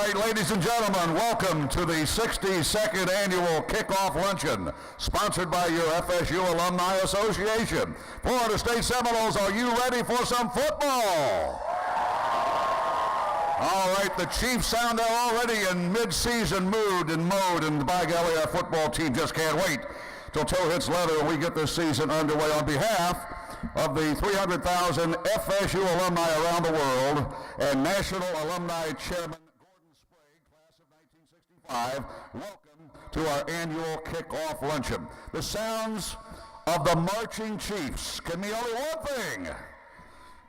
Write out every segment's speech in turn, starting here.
right, ladies and gentlemen, welcome to the 62nd Annual Kickoff Luncheon, sponsored by your FSU Alumni Association. Florida State Seminoles, are you ready for some football? All right, the Chiefs sound already in mid-season mood and mode, and by golly, our football team just can't wait till toe hits leather and we get this season underway. On behalf of the 300,000 FSU alumni around the world and National Alumni Chairman Gordon Sprague, class of 1965, welcome to our annual kickoff luncheon. The sounds of the marching Chiefs can mean only one thing.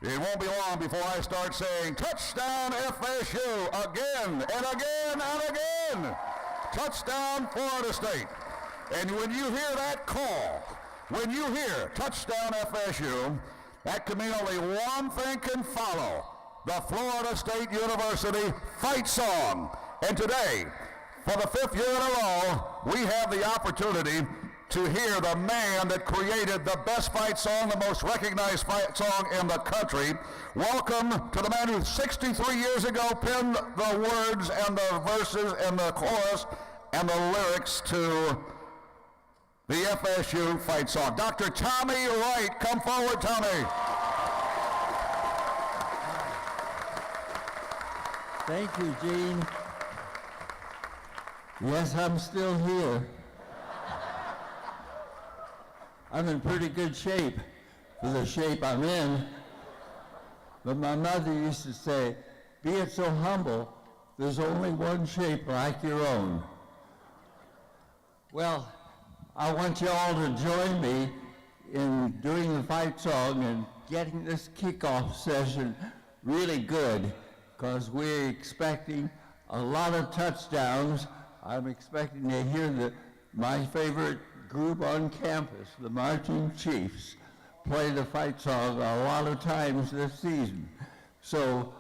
It won't be long before I start saying, touchdown FSU, again and again and again. Touchdown Florida State. And when you hear that call, when you hear touchdown FSU, that can mean only one thing can follow: the Florida State University fight song. And today, for the 5th year in a row, we have the opportunity to hear the man that created the best fight song, the most recognized fight song in the country. Welcome to the man who 63 years ago penned the words and the verses and the chorus and the lyrics to the FSU fight song. Dr. Tommie Wright, come forward, Tommie. Thank you, Gene. Yes, I'm still here. I'm in pretty good shape for the shape I'm in. But my mother used to say, be it so humble, there's only one shape like your own. Well, I want you all to join me in doing the fight song and getting this kickoff session really good, because we're expecting a lot of touchdowns. I'm expecting to hear my favorite group on campus, the Marching Chiefs, play the fight song a lot of times this season. So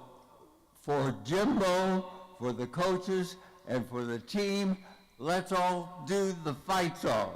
for Jimbo, for the coaches, and for the team, let's all do the fight song.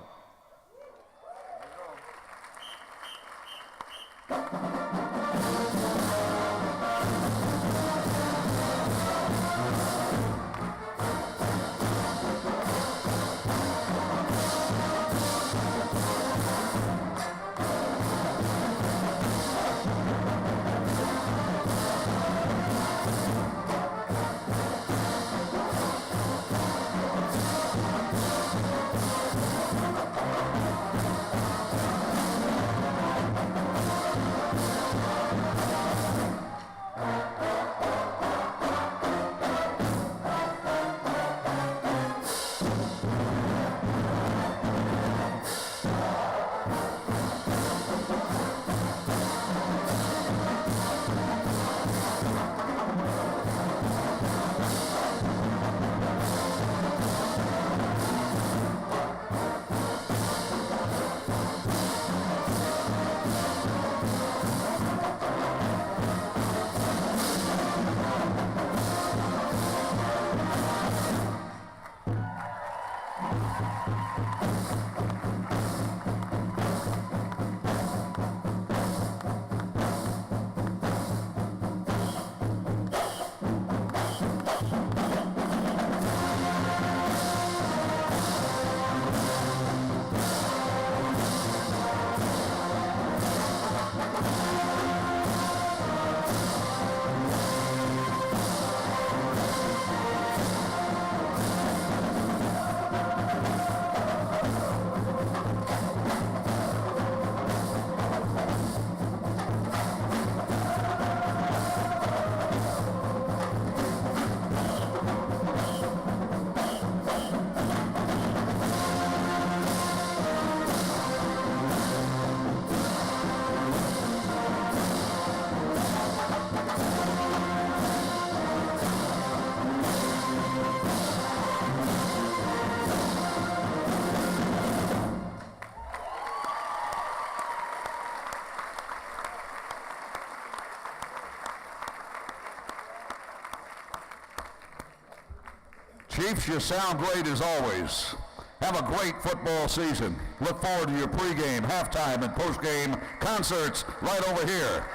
Chiefs, you sound great as always. Have a great football season. Look forward to your pregame, halftime, and postgame concerts right over here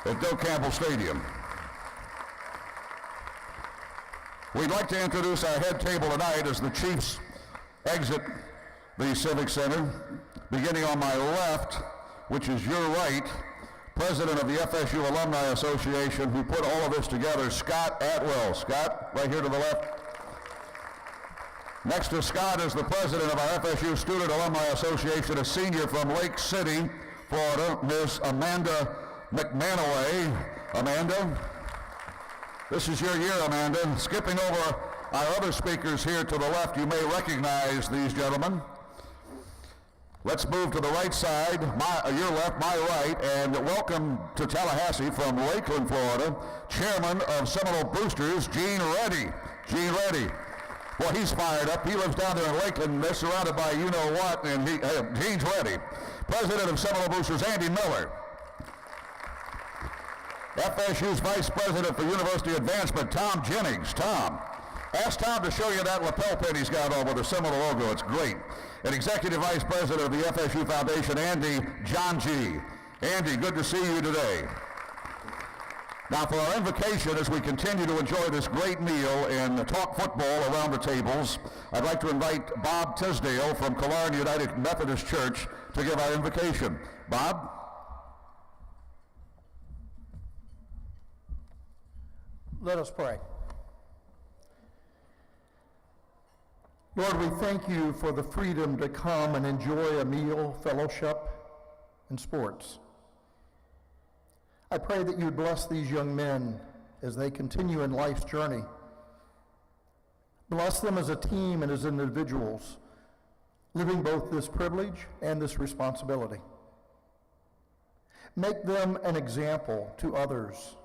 at Doak Campbell Stadium. We'd like to introduce our head table tonight as the Chiefs exit the Civic Center. Beginning on my left, which is your right, President of the FSU Alumni Association, who put all of this together, Scott Atwell. Scott, right here to the left. Next to Scott is the President of our FSU Student Alumni Association, a senior from Lake City, Florida, Miss Amanda McManaway. Amanda, this is your year, Amanda. Skipping over our other speakers here to the left, you may recognize these gentlemen. Let's move to the right side, your left, my right, and welcome to Tallahassee from Lakeland, Florida, Chairman of Seminole Boosters, Gene Reddy. Gene Reddy. Well, he's fired up. He lives down there in Lakeland, and they're surrounded by you-know-what, and Gene's ready. President of Seminole Boosters, Andy Miller. FSU's Vice President for University Advancement, Tom Jennings. Tom. Ask Tom to show you that lapel pin he's got on with the Seminole logo. It's great. And Executive Vice President of the FSU Foundation, Andy John G. Andy, good to see you today. Now for our invocation, as we continue to enjoy this great meal and talk football around the tables, I'd like to invite Bob Tisdale from Killarn United Methodist Church to give our invocation. Bob? Let us pray. Lord, we thank you for the freedom to come and enjoy a meal, fellowship, and sports. I pray that you would bless these young men as they continue in life's journey. Bless them as a team and as individuals, living both this privilege and this responsibility. Make them an example to others,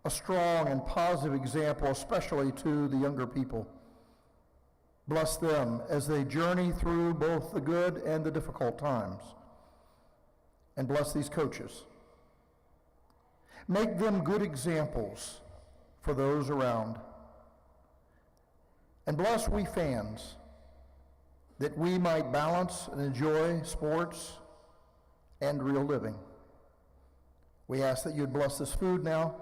a strong and positive example, especially to the younger people. Bless them as they journey through both the good and the difficult times. And bless these coaches. Make them good examples for those around. And bless we fans, that we might balance and enjoy sports and real living. We ask that you'd bless this food now.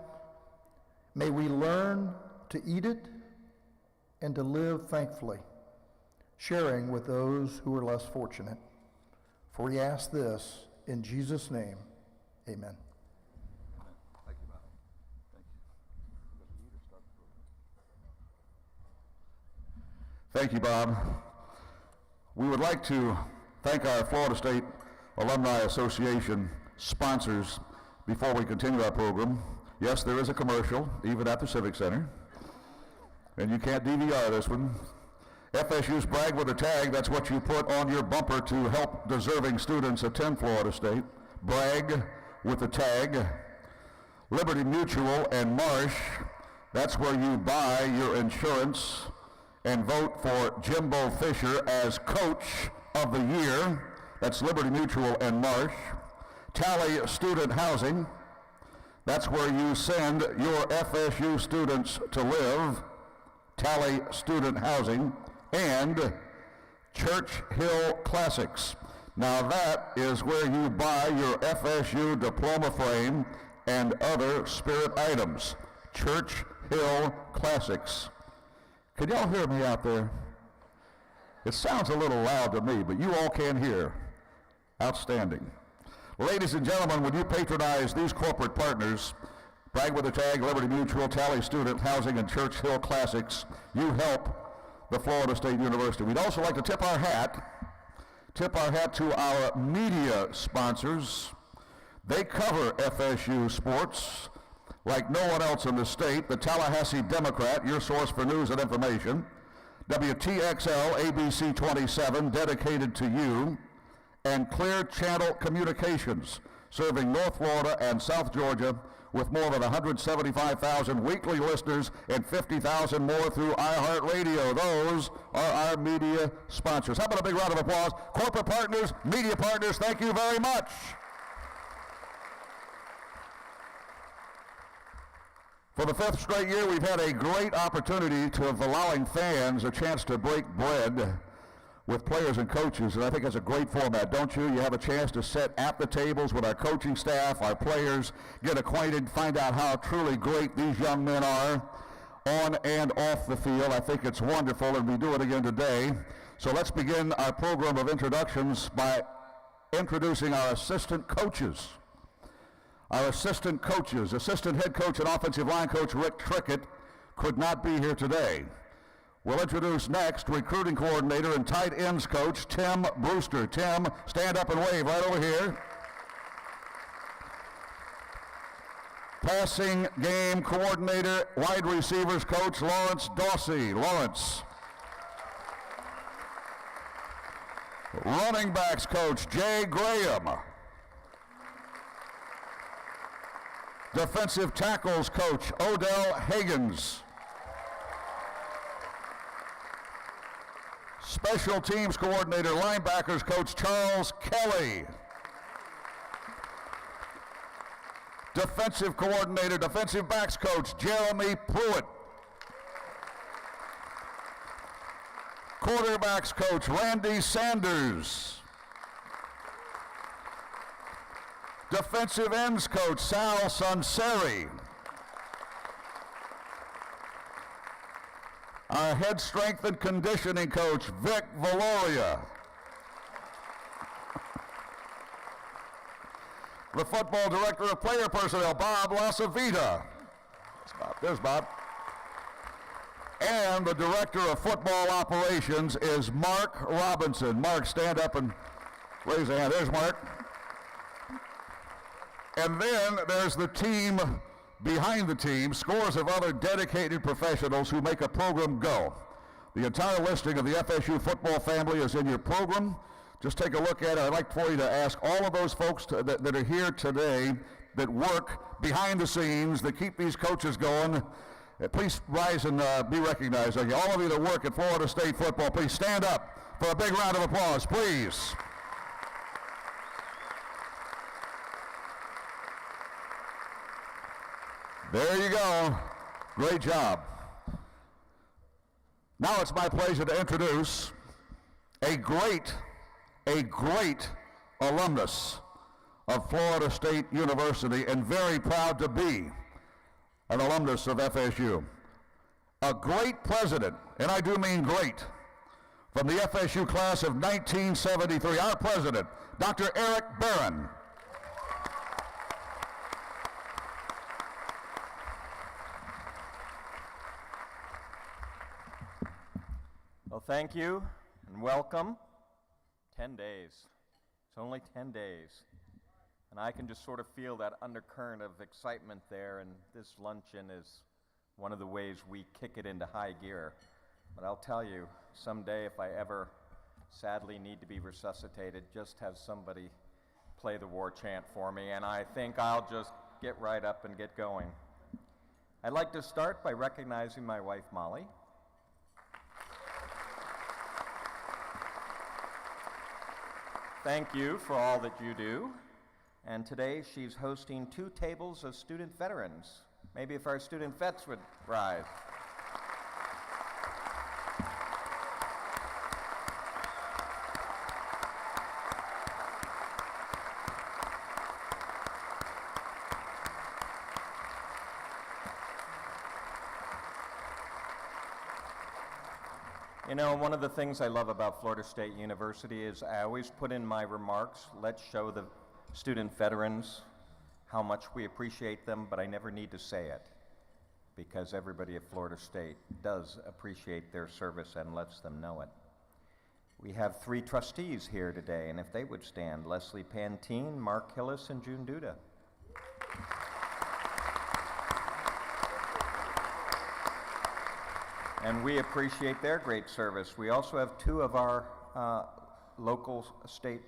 May we learn to eat it and to live thankfully, sharing with those who are less fortunate. For we ask this in Jesus' name, amen. Thank you, Bob. Thank you, Bob. We would like to thank our Florida State Alumni Association sponsors before we continue our program. Yes, there is a commercial, even at the Civic Center. And you can't DVR this one. FSU's Brag with a Tag, that's what you put on your bumper to help deserving students attend Florida State. Brag with a Tag. Liberty Mutual and Marsh, that's where you buy your insurance and vote for Jimbo Fisher as Coach of the Year. That's Liberty Mutual and Marsh. Tally Student Housing, that's where you send your FSU students to live. Tally Student Housing. And Church Hill Classics. Now that is where you buy your FSU diploma frame and other spirit items. Church Hill Classics. Can y'all hear me out there? It sounds a little loud to me, but you all can hear. Outstanding. Ladies and gentlemen, would you patronize these corporate partners, Brag with a Tag, Liberty Mutual, Tally Student Housing, and Church Hill Classics? You help the Florida State University. We'd also like to tip our hat to our media sponsors. They cover FSU sports like no one else in the state. The Tallahassee Democrat, your source for news and information. WTXL ABC 27, dedicated to you. And Clear Channel Communications, serving North Florida and South Georgia with more than 175,000 weekly listeners and 50,000 more through iHeartRadio. Those are our media sponsors. How about a big round of applause? Corporate partners, media partners, thank you very much. For the 5th straight year, we've had a great opportunity of allowing fans a chance to break bread with players and coaches, and I think that's a great format, don't you? You have a chance to sit at the tables with our coaching staff, our players, get acquainted, find out how truly great these young men are. on and off the field. I think it's wonderful, and we do it again today. So let's begin our program of introductions by introducing our assistant coaches. Our assistant coaches, assistant head coach and offensive line coach Rick Trickett could not be here today. We'll introduce next recruiting coordinator and tight ends coach Tim Brewster. Tim, stand up and wave right over here. Passing game coordinator, wide receivers coach Lawrence Dawsey. Lawrence. Running backs coach Jay Graham. Defensive tackles coach Odell Higgins. Special teams coordinator, linebackers coach Charles Kelly. Defensive coordinator, defensive backs coach Jeremy Pruitt. Quarterbacks coach Randy Sanders. Defensive ends coach Sal Sunseri. Our head strength and conditioning coach Vic Valoria. The football director of player personnel, Bob Lasavita. There's Bob. And the director of football operations is Mark Robinson. Mark, stand up and raise a hand. There's Mark. And then there's the team behind the team, scores of other dedicated professionals who make a program go. The entire listing of the FSU football family is in your program. Just take a look at it. I'd like for you to ask all of those folks that are here today that work behind the scenes, that keep these coaches going. Please rise and be recognized. Okay, all of you that work at Florida State football, please stand up for a big round of applause, please. There you go. Great job. Now it's my pleasure to introduce a great alumnus of Florida State University, and very proud to be an alumnus of FSU. A great president, and I do mean great, from the FSU class of 1973, our president, Dr. Eric Barron. Well, thank you and welcome. 10 days. It's only 10 days. And I can just sort of feel that undercurrent of excitement there, and this luncheon is one of the ways we kick it into high gear. But I'll tell you, someday if I ever sadly need to be resuscitated, just have somebody play the war chant for me, and I think I'll just get right up and get going. I'd like to start by recognizing my wife, Molly. Thank you for all that you do. And today she's hosting 2 tables of student veterans. Maybe if our student vets would rise. You know, one of the things I love about Florida State University is I always put in my remarks, let's show the student veterans how much we appreciate them, but I never need to say it because everybody at Florida State does appreciate their service and lets them know it. We have 3 trustees here today, and if they would stand, Leslie Pantine, Mark Hillis, and June Duda. And we appreciate their great service. We also have 2 of our local state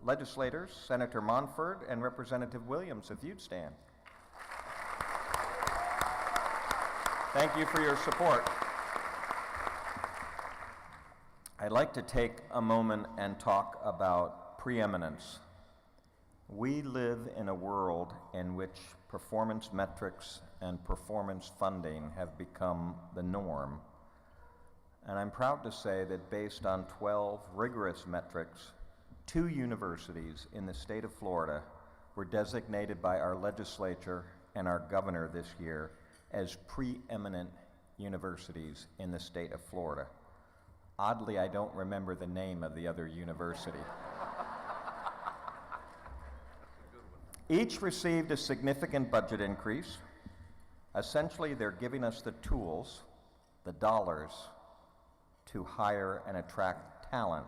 legislators, Senator Monford and Representative Williams, if you'd stand. Thank you for your support. I'd like to take a moment and talk about preeminence. We live in a world in which performance metrics and performance funding have become the norm. And I'm proud to say that based on 12 rigorous metrics, 2 universities in the state of Florida were designated by our legislature and our governor this year as preeminent universities in the state of Florida. Oddly, I don't remember the name of the other university. Each received a significant budget increase. Essentially, they're giving us the tools, the dollars, to hire and attract talent,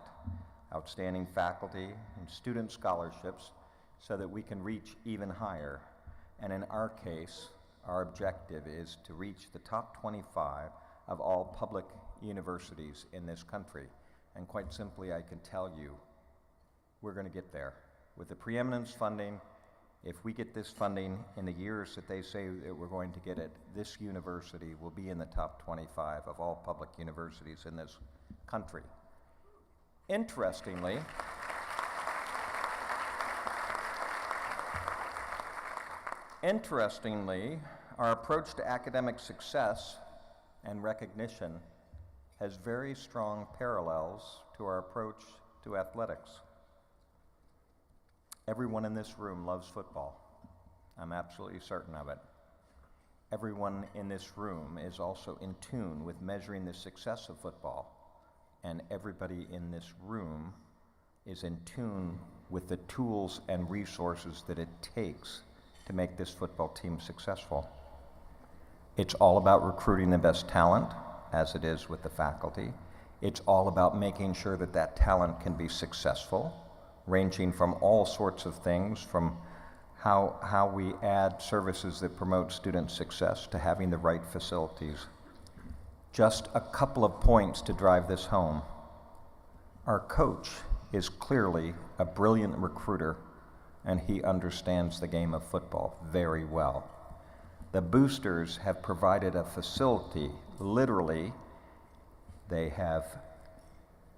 outstanding faculty, and student scholarships so that we can reach even higher. And in our case, our objective is to reach the top 25 of all public universities in this country. And quite simply, I can tell you, we're going to get there. With the preeminence funding, if we get this funding in the years that they say that we're going to get it, this university will be in the top 25 of all public universities in this country. Interestingly, our approach to academic success and recognition has very strong parallels to our approach to athletics. Everyone in this room loves football. I'm absolutely certain of it. Everyone in this room is also in tune with measuring the success of football. And everybody in this room is in tune with the tools and resources that it takes to make this football team successful. It's all about recruiting the best talent, as it is with the faculty. It's all about making sure that that talent can be successful, ranging from all sorts of things, from how we add services that promote student success to having the right facilities. Just a couple of points to drive this home. Our coach is clearly a brilliant recruiter, and he understands the game of football very well. The boosters have provided a facility. Literally, they have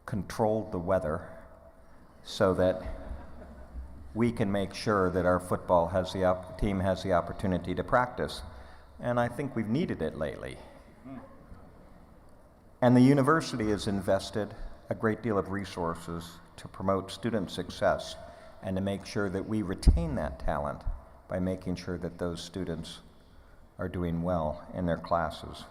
controlled the weather so that we can make sure that our football team has the opportunity to practice. And I think we've needed it lately. And the university has invested a great deal of resources to promote student success and to make sure that we retain that talent by making sure that those students are doing well in their classes.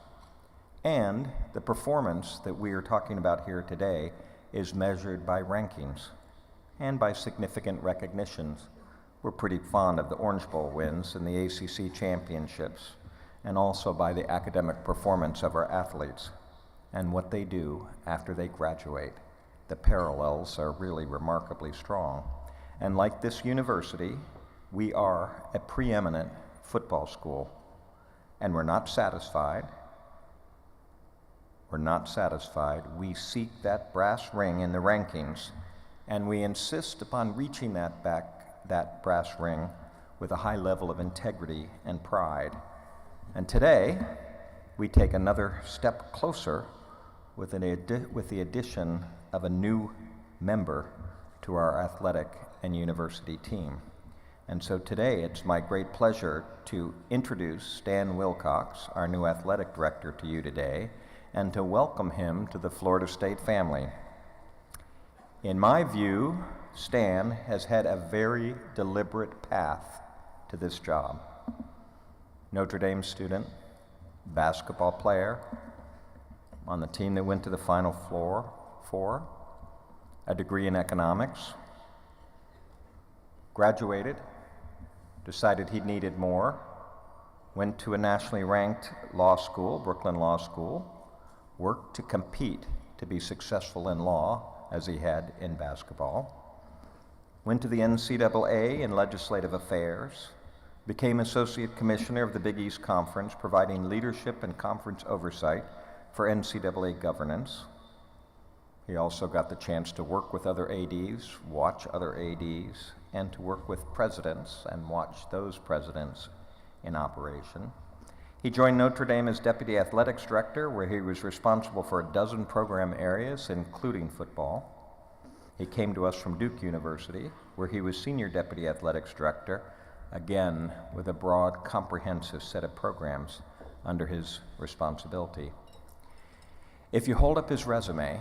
And the performance that we are talking about here today is measured by rankings and by significant recognitions. We're pretty fond of the Orange Bowl wins and the ACC championships, and also by the academic performance of our athletes and what they do after they graduate. The parallels are really remarkably strong. And like this university, we are a preeminent football school, and we're not satisfied. We're not satisfied. We seek that brass ring in the rankings, and we insist upon reaching that brass ring with a high level of integrity and pride. And today, we take another step closer with the addition of a new member to our athletic and university team. And so today, it's my great pleasure to introduce Stan Wilcox, our new athletic director, to you today, and to welcome him to the Florida State family. In my view, Stan has had a very deliberate path to this job. Notre Dame student, basketball player, on the team that went to the Final Four, a degree in economics, graduated, decided he needed more, went to a nationally ranked law school, Brooklyn Law School, worked to compete to be successful in law, as he had in basketball, went to the NCAA in legislative affairs, became Associate Commissioner of the Big East Conference, providing leadership and conference oversight for NCAA governance. He also got the chance to work with other ADs, watch other ADs, and to work with presidents and watch those presidents in operation. He joined Notre Dame as Deputy Athletics Director, where he was responsible for a dozen program areas, including football. He came to us from Duke University, where he was Senior Deputy Athletics Director, again with a broad, comprehensive set of programs under his responsibility. If you hold up his resume,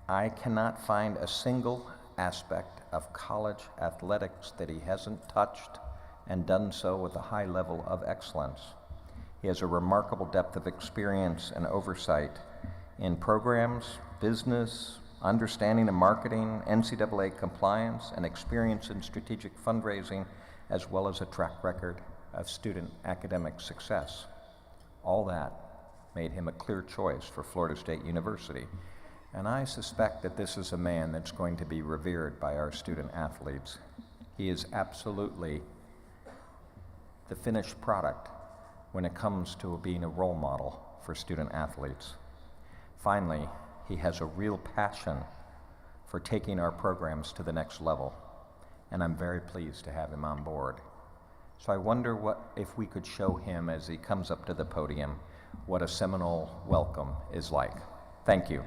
I cannot find a single aspect of college athletics that he hasn't touched and done so with a high level of excellence. He has a remarkable depth of experience and oversight in programs, business, understanding of marketing, NCAA compliance, and experience in strategic fundraising, as well as a track record of student academic success. All that made him a clear choice for Florida State University, and I suspect that this is a man that's going to be revered by our student athletes. He is absolutely the finished product when it comes to being a role model for student athletes. Finally, he has a real passion for taking our programs to the next level, and I'm very pleased to have him on board. So I wonder if we could show him as he comes up to the podium what a Seminole welcome is like. Thank you.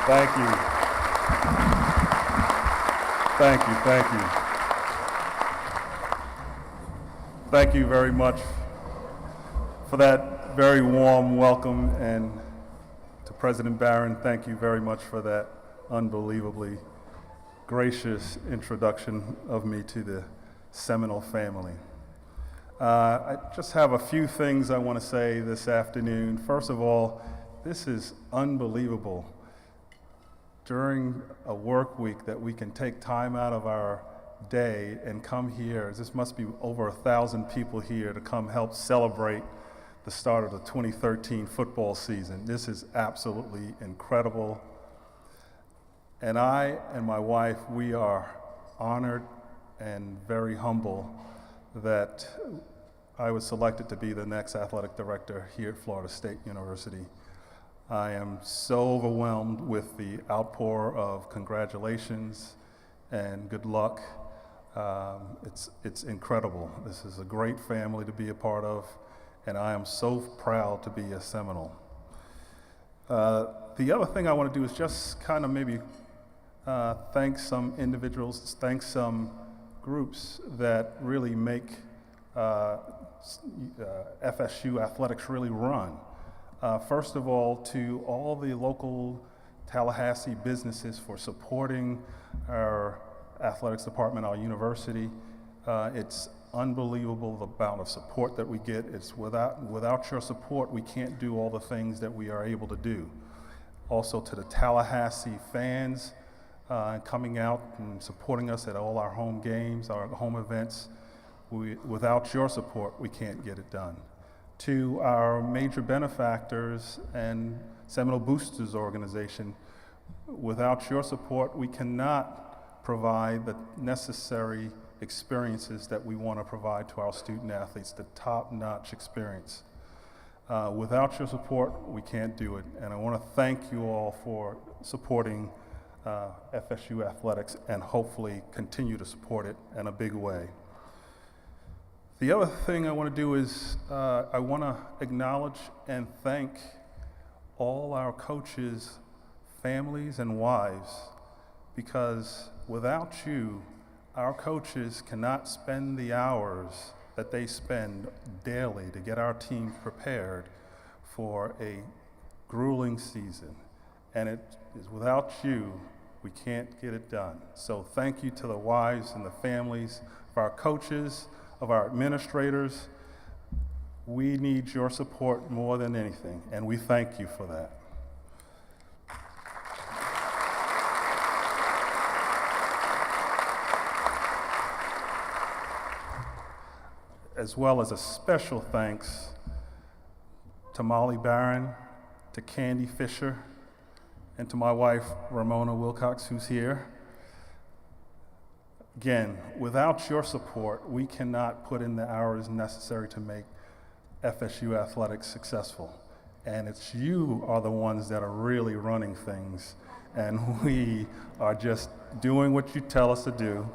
Thank you. Thank you, thank you. Thank you very much for that very warm welcome, and to President Barron, thank you very much for that unbelievably gracious introduction of me to the Seminole family. I just have a few things I want to say this afternoon. First of all, this is unbelievable. During a work week that we can take time out of our day and come here. This must be over 1,000 people here to come help celebrate the start of the 2013 football season. This is absolutely incredible. And I and my wife, we are honored and very humble that I was selected to be the next athletic director here at Florida State University. I am so overwhelmed with the outpour of congratulations and good luck. It's incredible. This is a great family to be a part of, and I am so proud to be a Seminole. The other thing I want to do is just kind of maybe thank some individuals, thank some groups that really make FSU athletics really run. First of all, to all the local Tallahassee businesses for supporting our athletics department, our university. It's unbelievable the amount of support that we get. It's without your support, we can't do all the things that we are able to do. Also to the Tallahassee fans coming out and supporting us at all our home games, our home events. Without your support, we can't get it done. To our major benefactors and Seminole Boosters organization, without your support, we cannot provide the necessary experiences that we want to provide to our student athletes, the top-notch experience. Without your support, we can't do it. And I want to thank you all for supporting FSU athletics and hopefully continue to support it in a big way. The other thing I want to do is I want to acknowledge and thank all our coaches, families, and wives, because without you, our coaches cannot spend the hours that they spend daily to get our team prepared for a grueling season. And it is without you, we can't get it done. So thank you to the wives and the families of our coaches, of our administrators. We need your support more than anything, and we thank you for that. As well as a special thanks to Molly Barron, to Candy Fisher, and to my wife, Ramona Wilcox, who's here. Again, without your support, we cannot put in the hours necessary to make FSU athletics successful. And it's you are the ones that are really running things, and we are just doing what you tell us to do,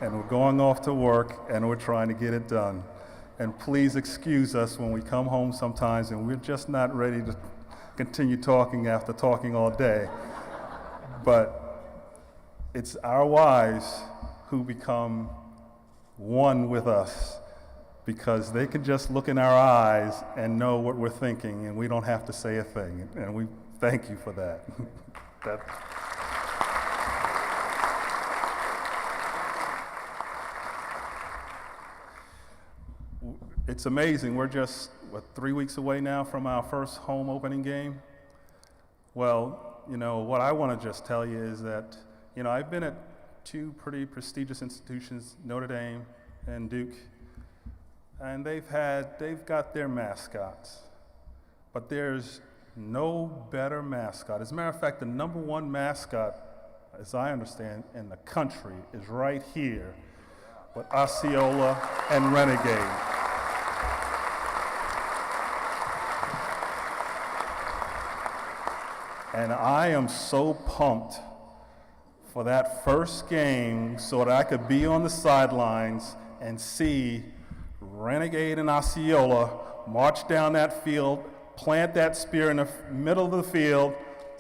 and we're going off to work, and we're trying to get it done. And please excuse us when we come home sometimes and we're just not ready to continue talking after talking all day. But it's our wives who become one with us, because they can just look in our eyes and know what we're thinking, and we don't have to say a thing. And we thank you for that. It's amazing. We're just, 3 weeks away now from our first home opening game? Well, what I want to just tell you is that, I've been at two pretty prestigious institutions, Notre Dame and Duke, and they've got their mascots, but there's no better mascot. As a matter of fact, the number one mascot, as I understand, in the country is right here with Osceola and Renegade. And I am so pumped for that first game so that I could be on the sidelines and see Renegade and Osceola march down that field, plant that spear in the middle of the field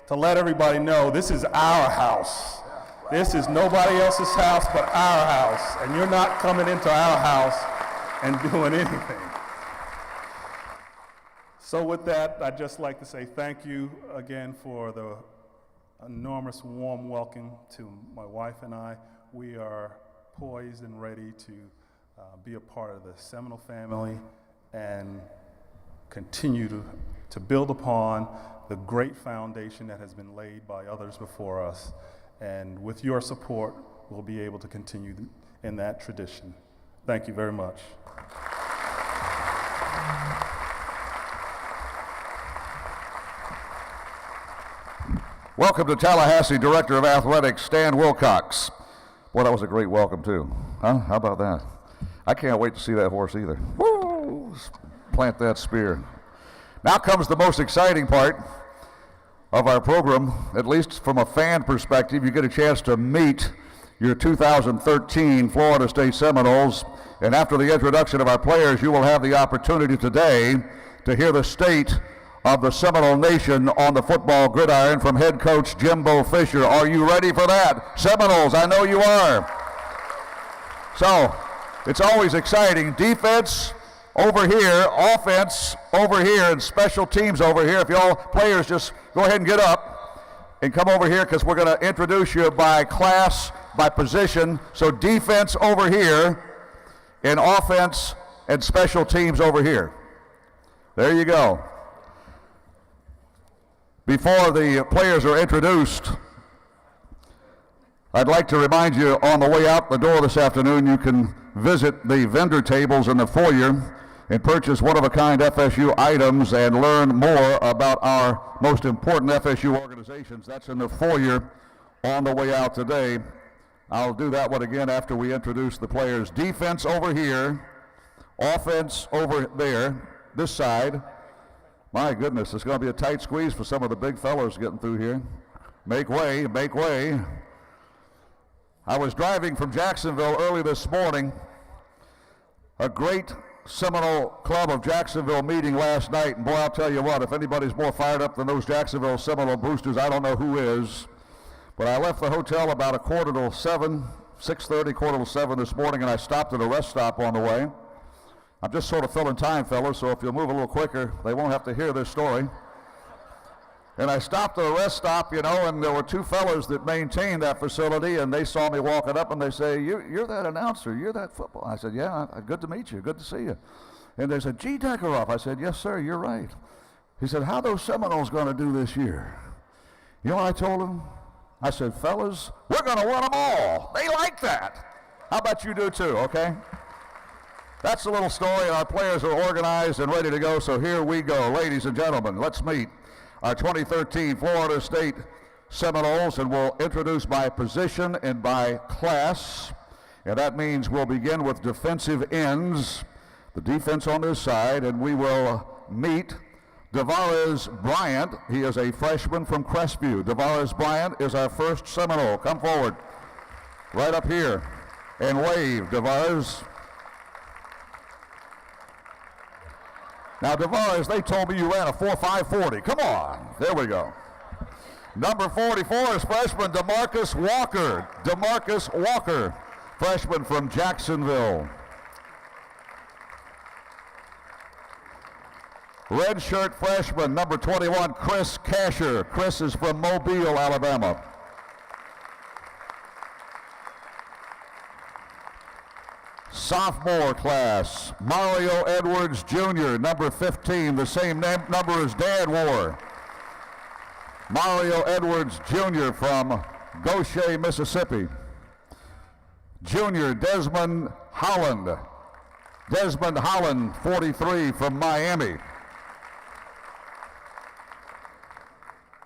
to let everybody know this is our house. This is nobody else's house but our house, and you're not coming into our house and doing anything. So with that, I'd just like to say thank you again for the enormous warm welcome to my wife and I. We are poised and ready to be a part of the Seminole family and continue to build upon the great foundation that has been laid by others before us. And with your support, we'll be able to continue in that tradition. Thank you very much. Welcome to Tallahassee Director of Athletics, Stan Wilcox. Boy, that was a great welcome, too. Huh? How about that? I can't wait to see that horse either. Woo! Plant that spear. Now comes the most exciting part of our program, at least from a fan perspective. You get a chance to meet your 2013 Florida State Seminoles. And after the introduction of our players, you will have the opportunity today to hear the state of the Seminole Nation on the football gridiron from head coach Jimbo Fisher. Are you ready for that? Seminoles, I know you are. So, it's always exciting. Defense over here, offense over here, and special teams over here. If y'all players just go ahead and get up and come over here, because we're going to introduce you by class, by position. So defense over here, and offense and special teams over here. There you go. Before the players are introduced, I'd like to remind you on the way out the door this afternoon, you can visit the vendor tables in the foyer and purchase one-of-a-kind FSU items and learn more about our most important FSU organizations. That's in the foyer on the way out today. I'll do that one again after we introduce the players. Defense over here, offense over there, this side. My goodness, it's going to be a tight squeeze for some of the big fellows getting through here. Make way, make way. I was driving from Jacksonville early this morning. A great Seminole Club of Jacksonville meeting last night, and boy, I'll tell you what, if anybody's more fired up than those Jacksonville Seminole boosters, I don't know who is. But I left the hotel about 6:30, 7:45 this morning, and I stopped at a rest stop on the way. I'm just sort of filling time, fellas, so if you'll move a little quicker, they won't have to hear this story. And I stopped at a rest stop, and there were two fellas that maintained that facility, and they saw me walking up, and they say, you're that announcer, you're that football. I said, yeah, good to meet you, good to see you. And they said, gee, Deckerhoff. I said, yes, sir, you're right. He said, how are those Seminoles going to do this year? You know what I told him? I said, fellas, we're going to win them all. They like that. How about you do too, okay? That's a little story, and our players are organized and ready to go, so here we go. Ladies and gentlemen, let's meet our 2013 Florida State Seminoles, and we'll introduce by position and by class. And that means we'll begin with defensive ends, the defense on this side, and we will meet Devares Bryant. He is a freshman from Crestview. Devares Bryant is our first Seminole. Come forward, right up here, and wave, Devares. Now, Devares, they told me you ran a 4.540. Come on. There we go. Number 44 is freshman DeMarcus Walker. DeMarcus Walker. freshman from Jacksonville. Redshirt freshman, number 21, Chris Casher. Chris is from Mobile, Alabama. Sophomore class, Mario Edwards Jr., number 15, the same number as Dad wore. Mario Edwards Jr. from Goshen, Mississippi. Junior Desmond Holland. Desmond Holland, 43, from Miami.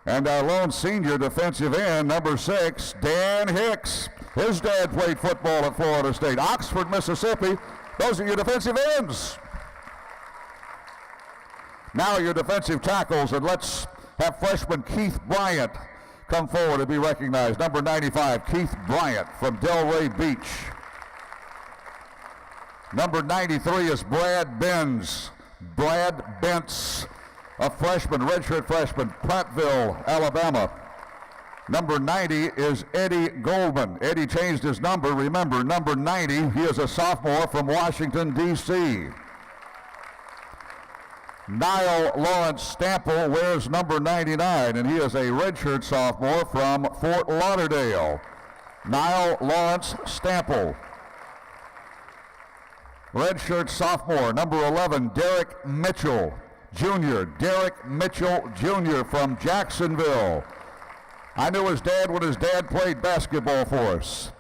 And our lone senior defensive end, number 6, Dan Hicks. His dad played football at Florida State. Oxford, Mississippi. Those are your defensive ends. Now your defensive tackles, and let's have freshman Keith Bryant come forward and be recognized. Number 95, Keith Bryant from Delray Beach. Number 93 is Brad Benz. Brad Bentz, a freshman, redshirt freshman, Prattville, Alabama. Number 90 is Eddie Goldman. Eddie changed his number. Remember, number 90, he is a sophomore from Washington, D.C. Niall Lawrence Stample wears number 99, and he is a redshirt sophomore from Fort Lauderdale. Niall Lawrence Stample. Redshirt sophomore, number 11, Derek Mitchell Jr. Derek Mitchell Jr. from Jacksonville. I knew his dad when his dad played basketball for us.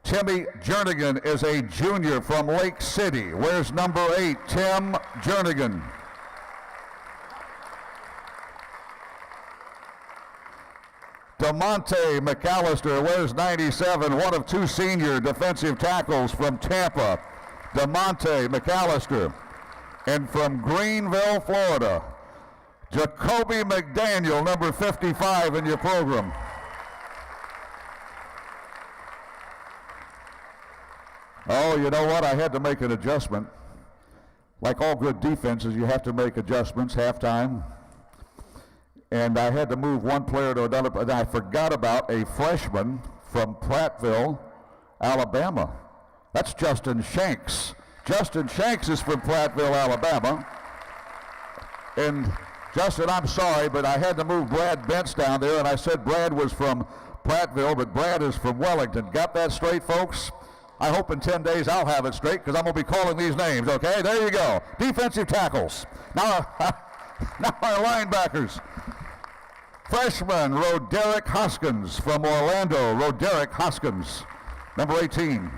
Timmy Jernigan is a junior from Lake City. Wears number 8, Tim Jernigan. DeMonte McAllister wears 97, one of 2 senior defensive tackles from Tampa. DeMonte McAllister. And from Greenville, Florida, Jacoby McDaniel, number 55 in your program. Oh, you know what? I had to make an adjustment. Like all good defenses, you have to make adjustments halftime. And I had to move one player to another, but I forgot about a freshman from Prattville, Alabama. That's Justin Shanks. Justin Shanks is from Prattville, Alabama. And Justin, I'm sorry, but I had to move Brad Bentz down there, and I said Brad was from Prattville, but Brad is from Wellington. Got that straight, folks? I hope in 10 days I'll have it straight, because I'm going to be calling these names, okay? There you go. Defensive tackles. Now our linebackers. Freshman, Roderick Hoskins from Orlando. Roderick Hoskins, number 18.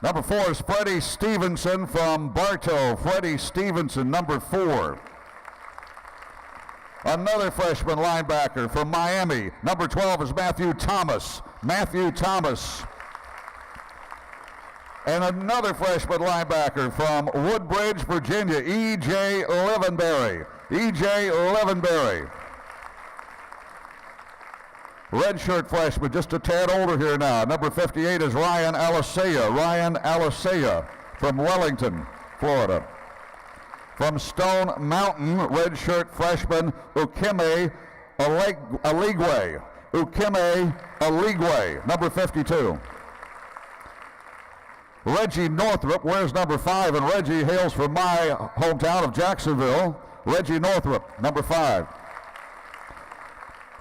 Number 4 is Freddie Stevenson from Bartow. Freddie Stevenson, number 4. Another freshman linebacker from Miami. Number 12 is Matthew Thomas. Matthew Thomas. And another freshman linebacker from Woodbridge, Virginia, E.J. Levenberry. E.J. Levenberry. Redshirt freshman, just a tad older here now. Number 58 is Ryan Alisea. Ryan Alisea from Wellington, Florida. From Stone Mountain, redshirt freshman Ukeme Aligwe. Ukeme Aligwe, number 52. Reggie Northrup wears number 5, and Reggie hails from my hometown of Jacksonville. Reggie Northrup, number 5.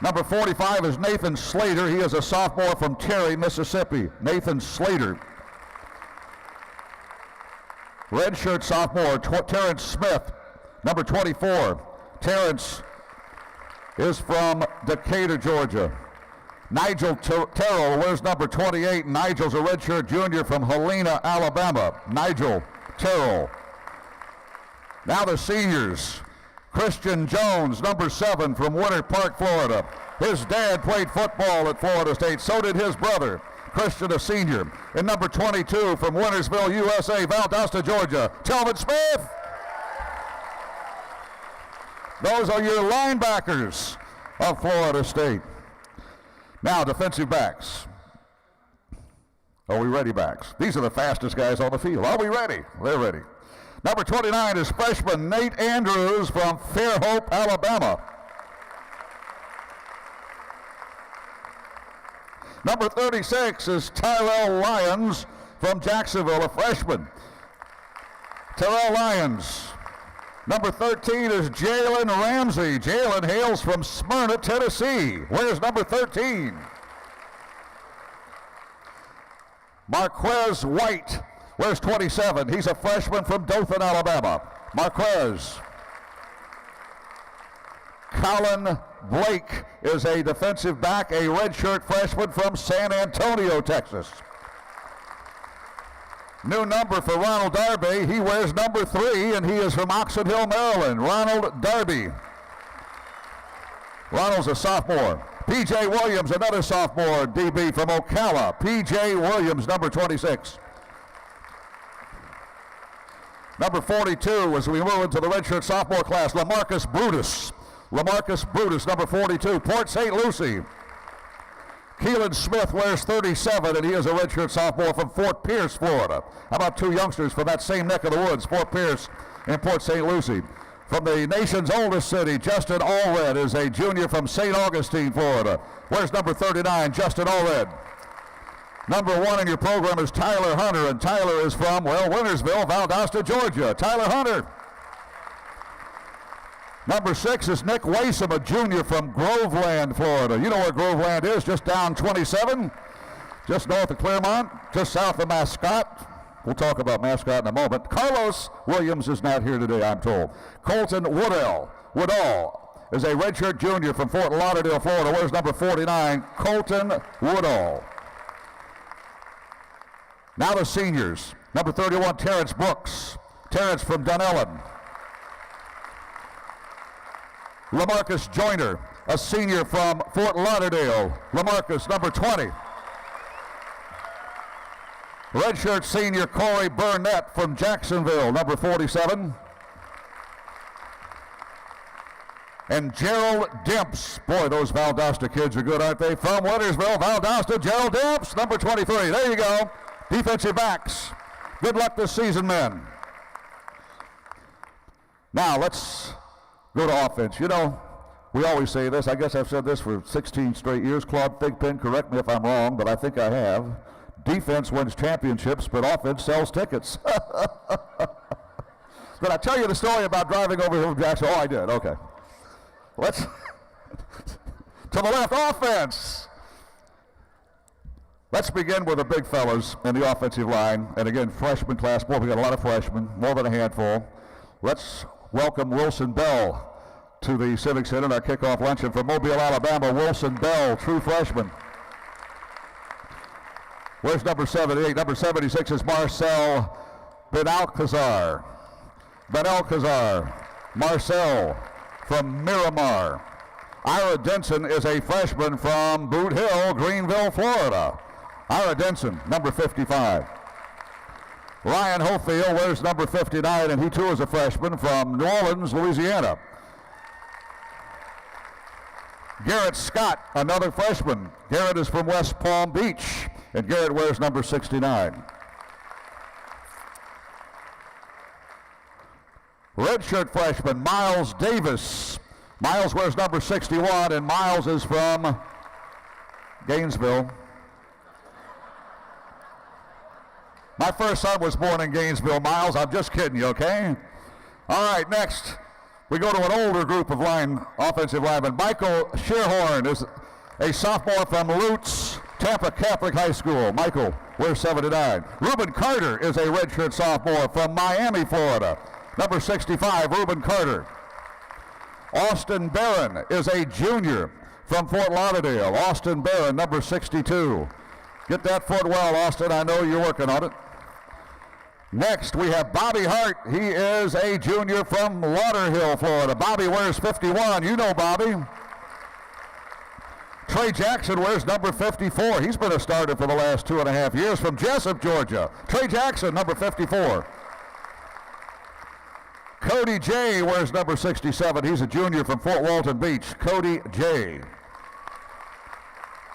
Number 45 is Nathan Slater. He is a sophomore from Terry, Mississippi. Nathan Slater. Redshirt sophomore, Terrence Smith, number 24. Terrence is from Decatur, Georgia. Nigel Terrell wears number 28. Nigel's a redshirt junior from Helena, Alabama. Nigel Terrell. Now the seniors. Christian Jones, number 7 from Winter Park, Florida. His dad played football at Florida State. So did his brother. Christian, a senior. And number 22 from Wintersville, USA, Valdosta, Georgia, Telvin Smith. Those are your linebackers of Florida State. Now, defensive backs. Are we ready, backs? These are the fastest guys on the field. Are we ready? They're ready. Number 29 is freshman Nate Andrews from Fairhope, Alabama. Number 36 is Tyrell Lyons from Jacksonville, a freshman. Tyrell Lyons. Number 13 is Jalen Ramsey. Jalen hails from Smyrna, Tennessee. Where's number 13? Marquez White. Where's 27? He's a freshman from Dothan, Alabama. Marquez. Colin Blake is a defensive back, a redshirt freshman from San Antonio, Texas. New number for Ronald Darby. He wears number 3, and he is from Oxon Hill, Maryland. Ronald Darby. Ronald's a sophomore. P.J. Williams, another sophomore DB from Ocala. P.J. Williams, number 26. Number 42, as we move into the redshirt sophomore class, LaMarcus Brutus. LaMarcus Brutus, number 42, Port St. Lucie. Keelan Smith wears 37, and he is a redshirt sophomore from Fort Pierce, Florida. How about two youngsters from that same neck of the woods, Fort Pierce and Port St. Lucie? From the nation's oldest city, Justin Allred is a junior from St. Augustine, Florida. Where's number 39, Justin Allred? Number 1 in your program is Tyler Hunter, and Tyler is from, well, Wintersville, Valdosta, Georgia. Tyler Hunter. Number 6 is Nick Wasom, a junior from Groveland, Florida. You know where Groveland is, just down 27, just north of Claremont, just south of Mascot. We'll talk about Mascot in a moment. Carlos Williams is not here today, I'm told. Colton Woodall is a redshirt junior from Fort Lauderdale, Florida. Where's number 49? Colton Woodall. Now the seniors. Number 31, Terrence Brooks. Terrence from Dunellen. LaMarcus Joyner, a senior from Fort Lauderdale. LaMarcus, number 20. Redshirt senior Corey Burnett from Jacksonville, number 47. And Gerald Demps. Boy, those Valdosta kids are good, aren't they? From Wintersville, Valdosta, Gerald Demps, number 23. There you go. Defensive backs. Good luck this season, men. Now, let's go to offense. You know, we always say this. I guess I've said this for 16 straight years. Claude Thigpen, correct me if I'm wrong, but I think I have. Defense wins championships, but offense sells tickets. Did I tell you the story about driving over here from Jackson? Oh, I did. Okay. Let's to the left, offense. Let's begin with the big fellas in the offensive line. And again, freshman class. Boy, we got a lot of freshmen, more than a handful. Let's welcome Wilson Bell to the Civic Center in our kickoff luncheon from Mobile, Alabama. Wilson Bell, true freshman. Where's number 78? Number 76 is Marcel Benalcazar. Marcel from Miramar. Ira Denson is a freshman from Boot Hill, Greenville, Florida. Ira Denson, number 55. Ryan Hofield wears number 59, and he too is a freshman from New Orleans, Louisiana. Garrett Scott, another freshman. Garrett is from West Palm Beach, and Garrett wears number 69. Redshirt freshman Miles Davis. Miles wears number 61, and Miles is from Gainesville. My first son was born in Gainesville, Miles. I'm just kidding you, okay? All right, next, we go to an older group of offensive linemen. Michael Shearhorn is a sophomore from Lutz, Tampa Catholic High School. Michael wears 79. Reuben Carter is a redshirt sophomore from Miami, Florida. Number 65, Reuben Carter. Austin Barron is a junior from Fort Lauderdale. Austin Barron, number 62. Get that foot well, Austin. I know you're working on it. Next, we have Bobby Hart. He is a junior from Lauderhill, Florida. Bobby wears 51. You know Bobby. Trey Jackson wears number 54. He's been a starter for the last 2.5 years from Jessup, Georgia. Trey Jackson, number 54. Cody J wears number 67. He's a junior from Fort Walton Beach. Cody J.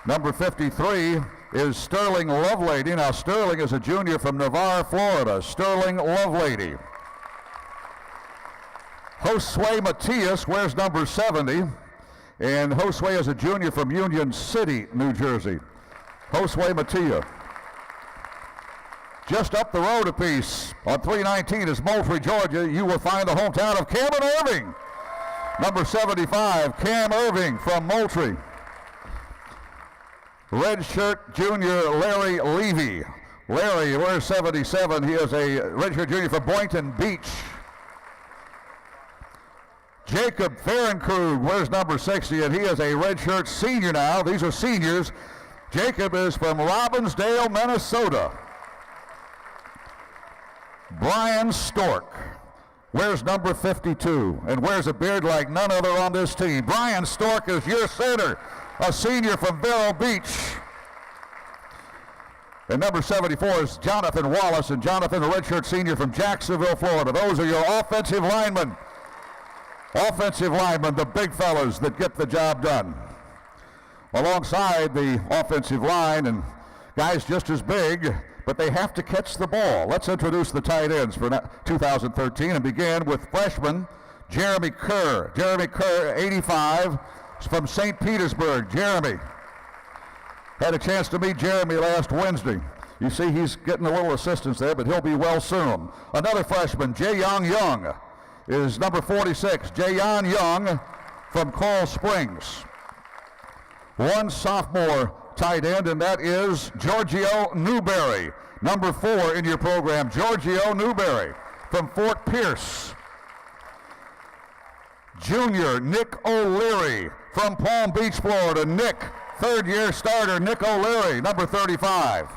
Number 53 is Sterling Lovelady. Now, Sterling is a junior from Navarre, Florida. Sterling Lovelady. Josue Matias wears number 70. And Josue is a junior from Union City, New Jersey. Josue Matia. Just up the road a piece on 319 is Moultrie, Georgia. You will find the hometown of Cameron Irving. Number 75, Cam Irving from Moultrie. Red shirt junior Larry Levy. Larry wears 77. He is a redshirt junior from Boynton Beach. Jacob Ferenkrug wears number 60, and he is a redshirt senior now. These are seniors. Jacob is from Robbinsdale, Minnesota. Brian Stork wears number 52 and wears a beard like none other on this team. Brian Stork is your center, a senior from Vero Beach. And number 74 is Jonathan Wallace, and Jonathan, a redshirt senior from Jacksonville, Florida. Those are your offensive linemen. Offensive linemen, the big fellas that get the job done. Alongside the offensive line, and guys just as big, but they have to catch the ball. Let's introduce the tight ends for 2013 and begin with freshman Jeremy Kerr. Jeremy Kerr, 85, from St. Petersburg. Jeremy. Had a chance to meet Jeremy last Wednesday. You see he's getting a little assistance there, but he'll be well soon. Another freshman, Jaeyoung Young, is number 46. Jaeyoung Young from Coral Springs. One sophomore tight end, and that is Giorgio Newberry, number 4 in your program. Giorgio Newberry from Fort Pierce. Junior Nick O'Leary from Palm Beach, Florida. Nick, third-year starter Nick O'Leary, number 35.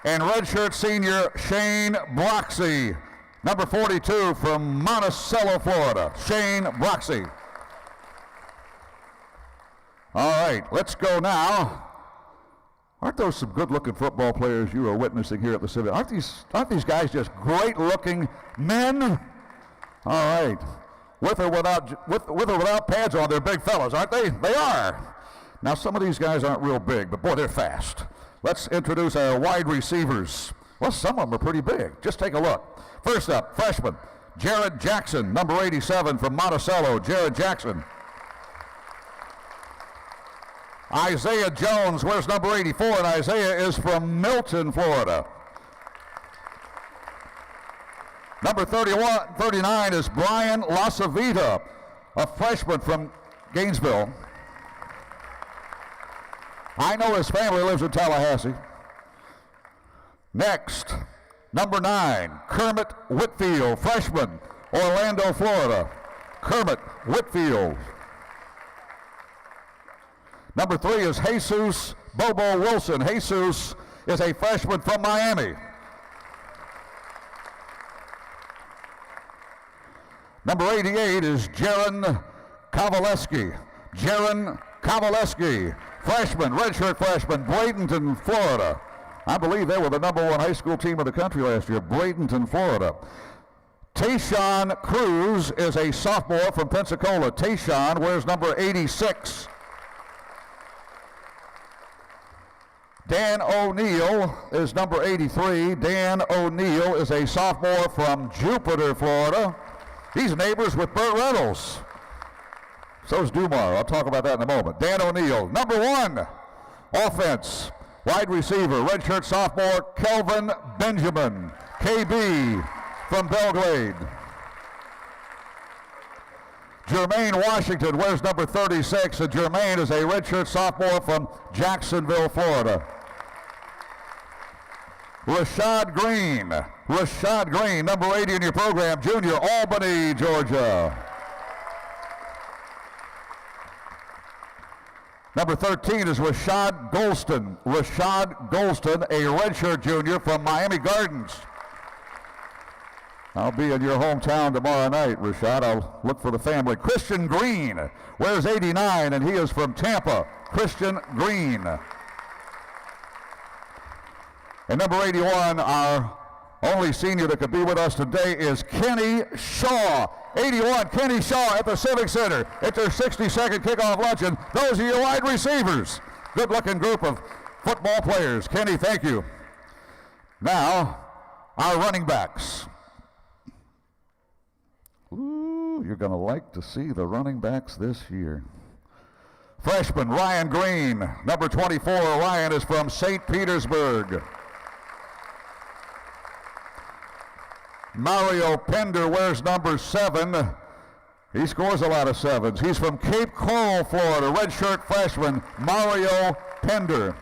And redshirt senior Shane Broxy, number 42 from Monticello, Florida. Shane Broxy. All right, let's go now. Aren't those some good-looking football players you are witnessing here at the Civic? Aren't these guys just great-looking men? All right. With or without pads on, they're big fellas, aren't they? They are. Now, some of these guys aren't real big, but boy, they're fast. Let's introduce our wide receivers. Well, some of them are pretty big. Just take a look. First up, freshman, Jared Jackson, number 87 from Monticello. Jared Jackson. Isaiah Jones wears number 84, and Isaiah is from Milton, Florida. Number 39 is Brian Lasavita, a freshman from Gainesville. I know his family lives in Tallahassee. Next, number 9, Kermit Whitfield, freshman, Orlando, Florida. Kermit Whitfield. Number 3 is Jesus Bobo Wilson. Jesus is a freshman from Miami. Number 88 is Jaron Kowaleski. Jaron Kowaleski, freshman, redshirt freshman, Bradenton, Florida. I believe they were the number 1 high school team in the country last year, Bradenton, Florida. Tayshawn Cruz is a sophomore from Pensacola. Tayshawn wears number 86. Dan O'Neill is number 83. Dan O'Neill is a sophomore from Jupiter, Florida. He's neighbors with Burt Reynolds. So is Dumar. I'll talk about that in a moment. Dan O'Neill. Number 1, offense, wide receiver, redshirt sophomore Kelvin Benjamin, KB from Belgrade. Jermaine Washington wears number 36, and Jermaine is a redshirt sophomore from Jacksonville, Florida. Rashad Green, number 80 in your program, junior, Albany, Georgia. Number 13 is Rashad Golston. Rashad Golston, a redshirt junior from Miami Gardens. I'll be in your hometown tomorrow night, Rashad. I'll look for the family. Christian Green wears 89, and he is from Tampa. Christian Green. And number 81, our only senior that could be with us today is Kenny Shaw. 81, Kenny Shaw at the Civic Center. It's their 60-second kickoff luncheon. Those are your wide receivers. Good-looking group of football players. Kenny, thank you. Now, our running backs. Ooh, you're going to like to see the running backs this year. Freshman Ryan Green, number 24. Ryan is from St. Petersburg. Mario Pender wears number 7. He scores a lot of 7s. He's from Cape Coral, Florida. Redshirt freshman Mario Pender.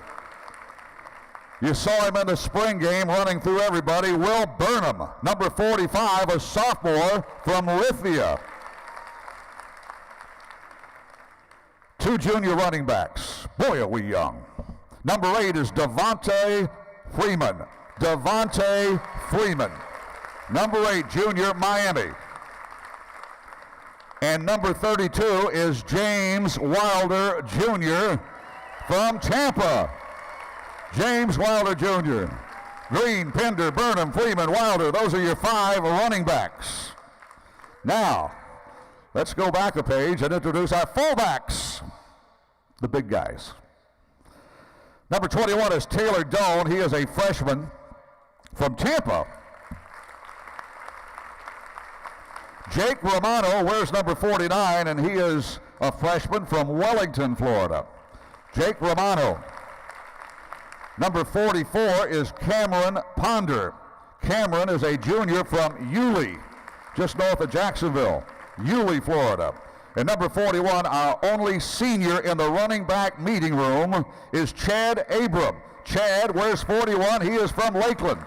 You saw him in the spring game running through everybody. Will Burnham, number 45, a sophomore from Lithia. 2 junior running backs. Boy, are we young. Number 8 is Devontae Freeman. Devontae Freeman. Number 8, junior, Miami. And number 32 is James Wilder, Jr. from Tampa. James Wilder, Jr. Green, Pender, Burnham, Freeman, Wilder. Those are your 5 running backs. Now, let's go back a page and introduce our fullbacks, the big guys. Number 21 is Taylor Doan. He is a freshman from Tampa. Jake Romano wears number 49, and he is a freshman from Wellington, Florida. Jake Romano. Number 44 is Cameron Ponder. Cameron is a junior from Yulee, just north of Jacksonville, Yulee, Florida. And number 41, our only senior in the running back meeting room, is Chad Abram. Chad wears 41. He is from Lakeland.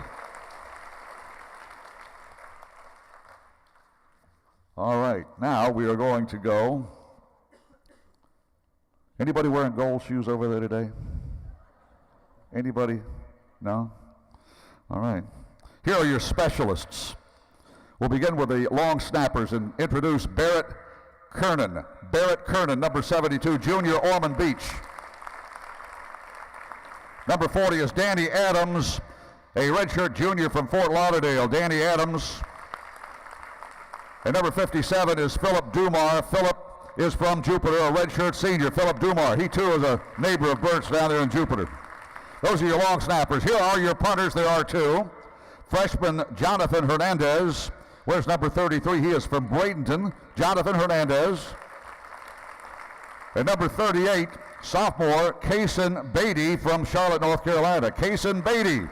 All right, now we are going to go. Anybody wearing gold shoes over there today? Anybody? No? All right. Here are your specialists. We'll begin with the long snappers and introduce Barrett Kernan. Barrett Kernan, number 72, junior, Ormond Beach. Number 40 is Danny Adams, a redshirt junior from Fort Lauderdale. Danny Adams. And number 57 is Philip Dumar. Philip is from Jupiter, a redshirt senior. Philip Dumar. He too is a neighbor of Bert's down there in Jupiter. Those are your long snappers. Here are your punters. There are 2. Freshman Jonathan Hernandez. Where's number 33? He is from Bradenton. Jonathan Hernandez. And number 38, sophomore Kaysen Beatty from Charlotte, North Carolina. Kaysen Beatty.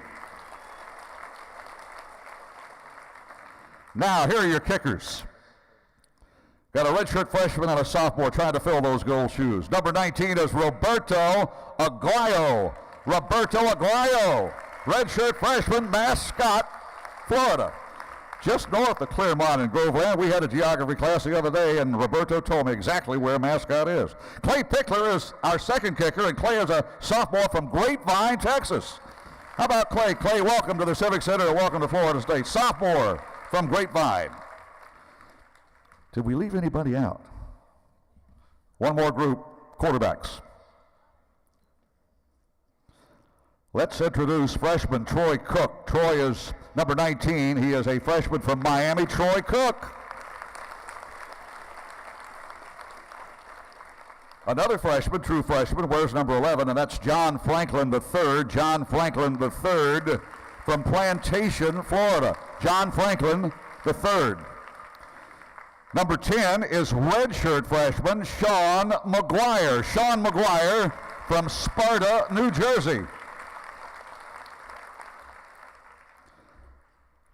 Now, here are your kickers. Got a redshirt freshman and a sophomore trying to fill those gold shoes. Number 19 is Roberto Aguayo. Roberto Aguayo, redshirt freshman, Mascot, Florida. Just north of Claremont and Groveland. We had a geography class the other day, and Roberto told me exactly where Mascot is. Clay Pickler is our second kicker, and Clay is a sophomore from Grapevine, Texas. How about Clay? Clay, welcome to the Civic Center, and welcome to Florida State. Sophomore from Grapevine. Did we leave anybody out? One more group, quarterbacks. Let's introduce freshman Troy Cook. Troy is number 19. He is a freshman from Miami. Troy Cook. Another freshman, true freshman, wears number 11, and that's John Franklin III. John Franklin III from Plantation, Florida. John Franklin III. Number 10 is redshirt freshman Sean McGuire. Sean McGuire from Sparta, New Jersey.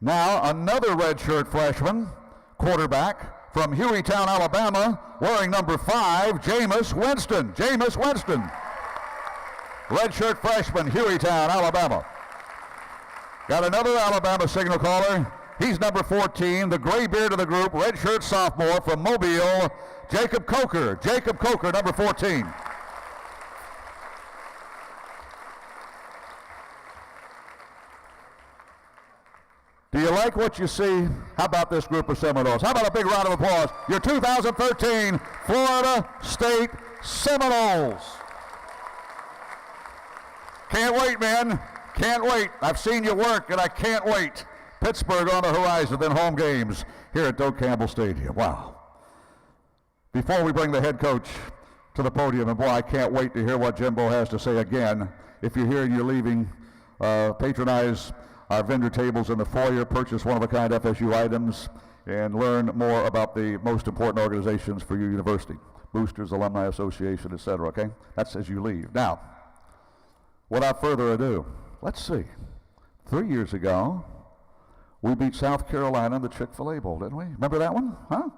Now, another redshirt freshman, quarterback from Hueytown, Alabama, wearing number 5, Jameis Winston. Jameis Winston. Redshirt freshman, Hueytown, Alabama. Got another Alabama signal caller. He's number 14, the gray beard of the group, redshirt sophomore from Mobile, Jacob Coker. Jacob Coker, number 14. Do you like what you see? How about this group of Seminoles? How about a big round of applause? Your 2013 Florida State Seminoles. Can't wait, man. Can't wait. I've seen you work, and I can't wait. Pittsburgh on the horizon, then home games here at Doak Campbell Stadium. Wow. Before we bring the head coach to the podium, and boy, I can't wait to hear what Jimbo has to say again. If you're here and you're leaving, patronize our vendor tables in the foyer, purchase one-of-a-kind FSU items, and learn more about the most important organizations for your university. Boosters, Alumni Association, etc., okay? That's as you leave. Now, without further ado, let's see. 3 years ago, we beat South Carolina in the Chick-fil-A Bowl, didn't we? Remember that one? Huh?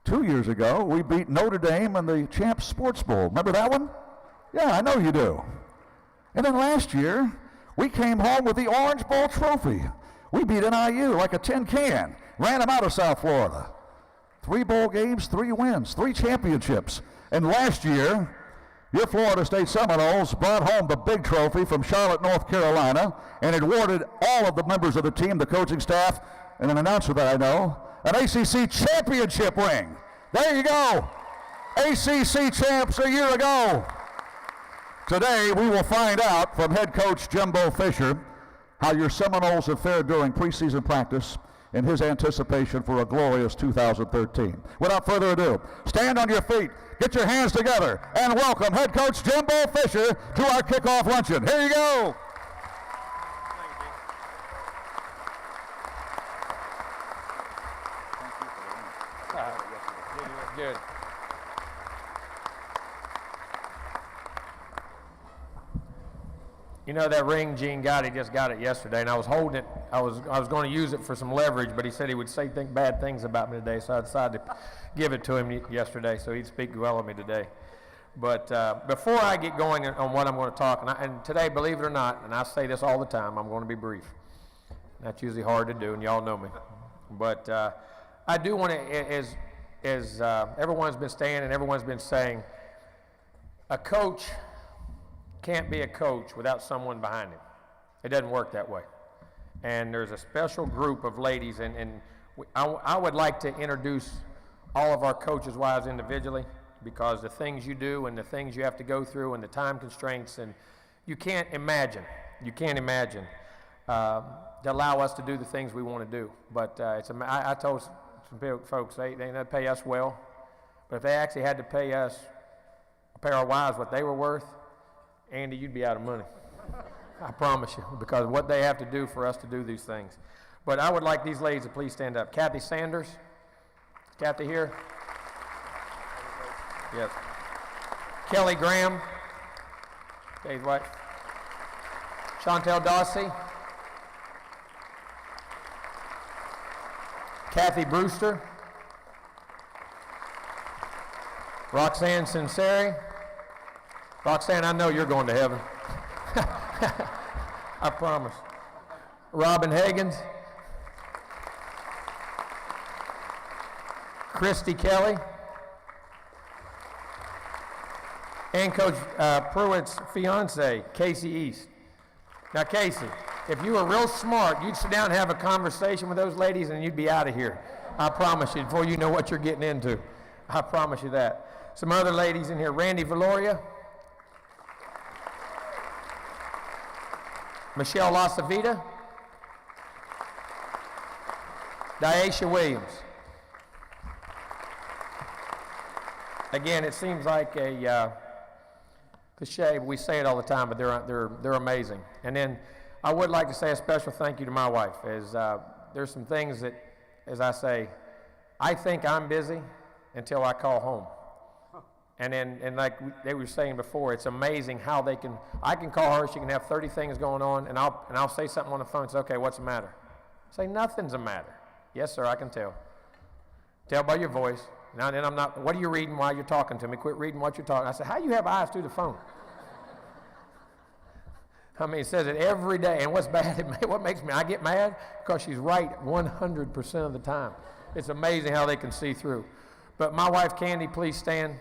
2 years ago, we beat Notre Dame in the Champs Sports Bowl. Remember that one? Yeah, I know you do. And then last year, we came home with the Orange Bowl trophy. We beat NIU like a tin can, ran them out of South Florida. 3 bowl games, 3 wins, 3 championships. And last year, your Florida State Seminoles brought home the big trophy from Charlotte, North Carolina, and awarded all of the members of the team, the coaching staff, and an announcer that I know, an ACC championship ring. There you go. ACC champs a year ago. Today, we will find out from head coach Jimbo Fisher how your Seminoles have fared during preseason practice and his anticipation for a glorious 2013. Without further ado, stand on your feet, get your hands together, and welcome head coach Jimbo Fisher to our kickoff luncheon. Here you go. Good. You know that ring Gene got, he just got it yesterday, and I was holding it. I was going to use it for some leverage, but he said he would say bad things about me today, so I decided to give it to him yesterday so he'd speak well of me today. But before I get going on what I'm going to talk, and today, believe it or not, and I say this all the time, I'm going to be brief. That's usually hard to do, and y'all know me. But I do want to, as everyone's been saying and everyone's been saying, a coach can't be a coach without someone behind him. It doesn't work that way. And there's a special group of ladies, and I would like to introduce all of our coaches' wives individually, because the things you do and the things you have to go through and the time constraints, and you can't imagine to allow us to do the things we want to do. But I told some folks they pay us well, but if they actually had to pay our wives what they were worth, Andy, you'd be out of money. I promise you, because of what they have to do for us to do these things. But I would like these ladies to please stand up. Kathy Sanders. Kathy here? Yes. Kelly Graham. Dave's wife. Chantel Dawsey. Kathy Brewster. Roxanne Sinceri. Roxanne, I know you're going to heaven. I promise. Robin Higgins. Christy Kelly. And Coach Pruitt's fiance, Casey East. Now, Casey, if you were real smart, you'd sit down and have a conversation with those ladies and you'd be out of here. I promise you, before you know what you're getting into. I promise you that. Some other ladies in here, Randy Valoria. Michelle Lasavita, Diasha Williams. Again, it seems like a cliche, but we say it all the time, but they're amazing. And then I would like to say a special thank you to my wife. There's some things that, as I say, I think I'm busy until I call home. And like they were saying before, it's amazing how I can call her, she can have 30 things going on, and I'll say something on the phone and say, okay, what's the matter? Say, nothing's the matter. Yes, sir, I can tell. Tell by your voice. Now then what are you reading while you're talking to me? Quit reading what you're talking. I said, how do you have eyes through the phone? I mean, it says it every day, and what's bad, what makes I get mad? Because she's right 100% of the time. It's amazing how they can see through. But my wife, Candy, please stand.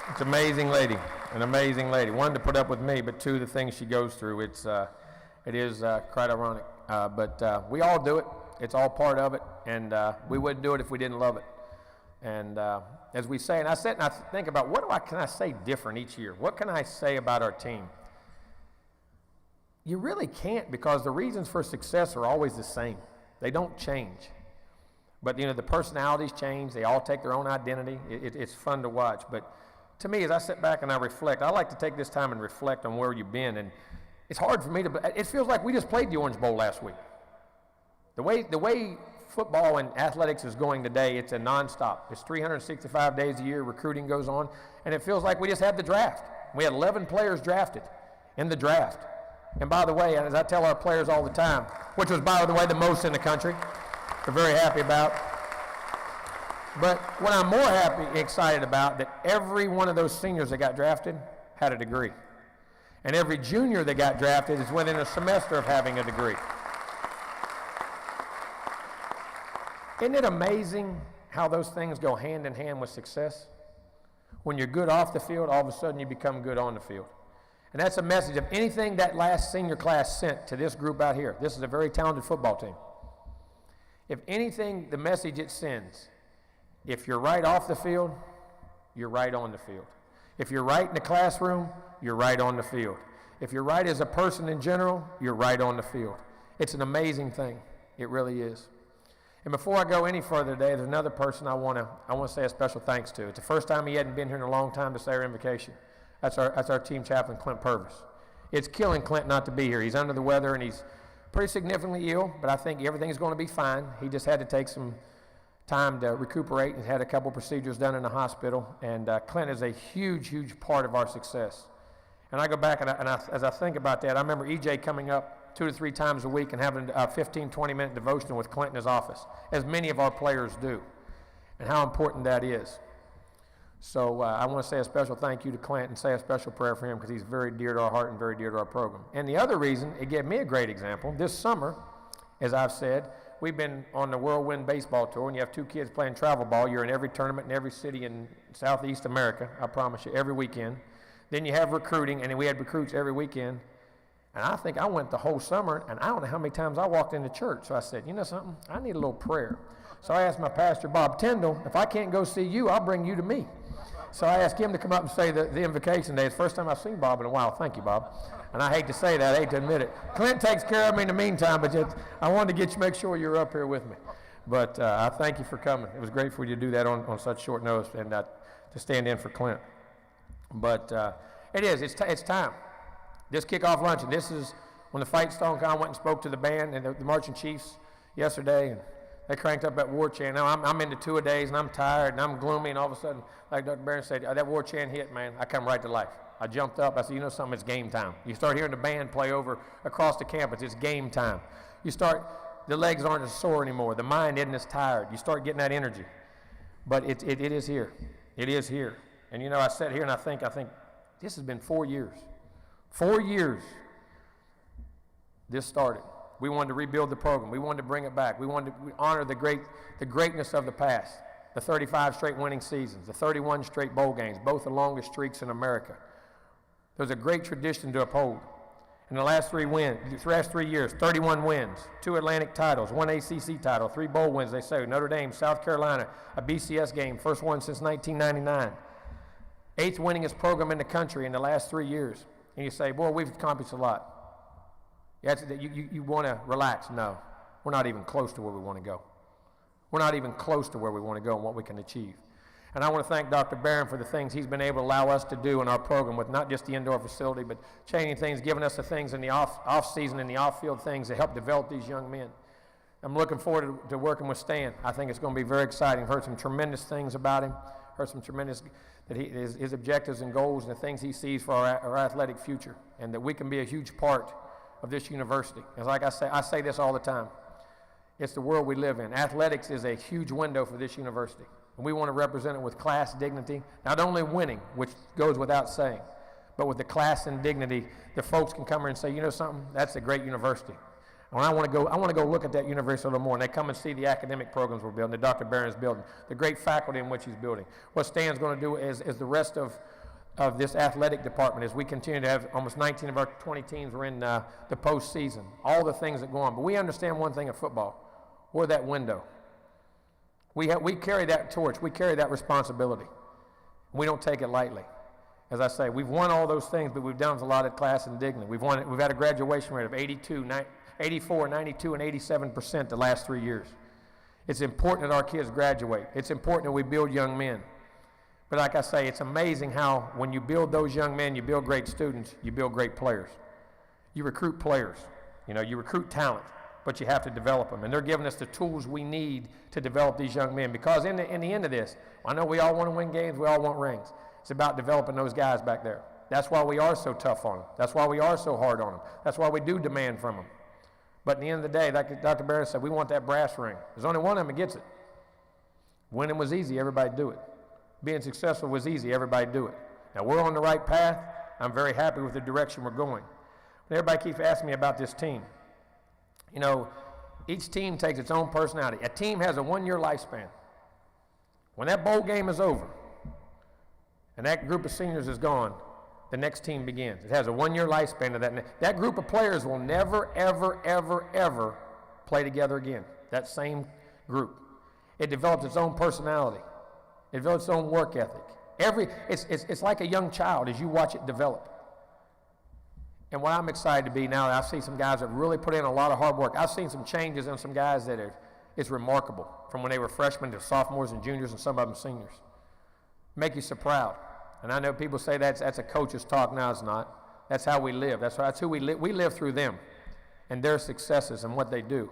It's an amazing lady. One, to put up with me, but two, the things she goes through. It is quite ironic, but we all do it. It's all part of it, and we wouldn't do it if we didn't love it. And as we say, and I sit and I think about can I say different each year? What can I say about our team? You really can't, because the reasons for success are always the same. They don't change. But the personalities change. They all take their own identity. It's fun to watch, but to me, as I sit back and I reflect, I like to take this time and reflect on where you've been, and it's hard for me it feels like we just played the Orange Bowl last week. The way football and athletics is going today, it's a nonstop. It's 365 days a year, recruiting goes on, and it feels like we just had the draft. We had 11 players drafted in the draft. And by the way, as I tell our players all the time, which was, by the way, the most in the country, we're very happy about. But what I'm more happy and excited about, that every one of those seniors that got drafted had a degree. And every junior that got drafted is within a semester of having a degree. Isn't it amazing how those things go hand in hand with success? When you're good off the field, all of a sudden you become good on the field. And that's a message of anything that last senior class sent to this group out here. This is a very talented football team. If anything, the message it sends, if you're right off the field, you're right on the field. If you're right in the classroom, you're right on the field. If you're right as a person in general, you're right on the field. It's an amazing thing. It really is. And before I go any further today, there's another person I want to say a special thanks to. It's the first time he hadn't been here in a long time to say our invocation. That's our team chaplain, Clint Purvis. It's killing Clint not to be here. He's under the weather and he's pretty significantly ill, but I think everything's going to be fine. He just had to take some time to recuperate and had a couple procedures done in the hospital. And Clint is a huge, huge part of our success. And I go back and as I think about that, I remember EJ coming up 2 to 3 times a week and having a 15, 20-minute devotional with Clint in his office, as many of our players do, and how important that is. So I want to say a special thank you to Clint and say a special prayer for him because he's very dear to our heart and very dear to our program. And the other reason, it gave me a great example. This summer, as I've said, we've been on the Whirlwind Baseball Tour, and you have 2 kids playing travel ball. You're in every tournament in every city in Southeast America, I promise you, every weekend. Then you have recruiting, and we had recruits every weekend. And I think I went the whole summer, and I don't know how many times I walked into church. So I said, you know something? I need a little prayer. So I asked my pastor, Bob Tyndall, if I can't go see you, I'll bring you to me. So I asked him to come up and say the invocation day. It's the first time I've seen Bob in a while. Thank you, Bob. And I hate to say that. I hate to admit it. Clint takes care of me in the meantime, but I wanted to make sure you're up here with me. But I thank you for coming. It was great for you to do that on such short notice and to stand in for Clint. But it's time. This kickoff luncheon, this is when the Fight Stone Con went and spoke to the band and the Marching Chiefs yesterday, and they cranked up that war chant. Now I'm into 2-a-days and I'm tired and I'm gloomy, and all of a sudden, like Dr. Barron said, that war chant hit, man, I come right to life. I jumped up, I said, you know something, it's game time. You start hearing the band play over across the campus, it's game time. The legs aren't as sore anymore, the mind isn't as tired. You start getting that energy. But it is here. It is here. And you know, I sat here and I think this has been 4 years. 4 years this started. We wanted to rebuild the program. We wanted to bring it back. We wanted to honor the greatness of the past, the 35 straight winning seasons, the 31 straight bowl games, both the longest streaks in America. There's a great tradition to uphold. In the last 3 years, 31 wins, 2 Atlantic titles, 1 ACC title, 3 bowl wins, they say. Notre Dame, South Carolina, a BCS game, first one since 1999. 8th winningest program in the country in the last 3 years. And you say, boy, we've accomplished a lot. You want to relax? No. We're not even close to where we want to go. We're not even close to where we want to go and what we can achieve. And I want to thank Dr. Barron for the things he's been able to allow us to do in our program with not just the indoor facility, but changing things, giving us the things in the off-season and the off-field things that help develop these young men. I'm looking forward to working with Stan. I think it's going to be very exciting. Heard some tremendous things about him. Heard some tremendous, his objectives and goals and the things he sees for our athletic future, and that we can be a huge part of this university. And like I say this all the time. It's the world we live in. Athletics is a huge window for this university. And we want to represent it with class, dignity, not only winning, which goes without saying, but with the class and dignity that folks can come here and say, you know something, that's a great university. And I want to go look at that university a little more. And they come and see the academic programs we're building, that Dr. Barron is building, the great faculty in which he's building. What Stan's going to do is the rest of this athletic department, as we continue to have almost 19 of our 20 teams are in the postseason, all the things that go on. But we understand one thing in football. We're that window. We carry that torch. We carry that responsibility. We don't take it lightly. As I say, we've won all those things, but we've done a lot of class and dignity. We've had a graduation rate of 84, 92, and 87% the last 3 years. It's important that our kids graduate. It's important that we build young men. But like I say, it's amazing how when you build those young men, you build great students, you build great players. You recruit players. You recruit talent. but you have to develop them. And they're giving us the tools we need to develop these young men. Because in the end of this, I know we all want to win games, we all want rings. It's about developing those guys back there. That's why we are so tough on them. That's why we are so hard on them. That's why we do demand from them. But at the end of the day, like Dr. Barron said, we want that brass ring. There's only one of them that gets it. Winning was easy, everybody do it. Being successful was easy, everybody do it. Now we're on the right path. I'm very happy with the direction we're going. But everybody keeps asking me about this team. You know, each team takes its own personality. A team has a 1-year lifespan. When that bowl game is over and that group of seniors is gone, the next team begins. It has a 1-year lifespan of that. That group of players will never, ever, ever, ever play together again. That same group. It develops its own personality. It develops its own work ethic. It's like a young child as you watch it develop. And what I'm excited to be now, I see some guys that really put in a lot of hard work. I've seen some changes in some guys that it's remarkable, from when they were freshmen to sophomores and juniors and some of them seniors. Make you so proud. And I know people say that's a coach's talk. No, it's not. That's how we live. That's who we live. We live through them and their successes and what they do.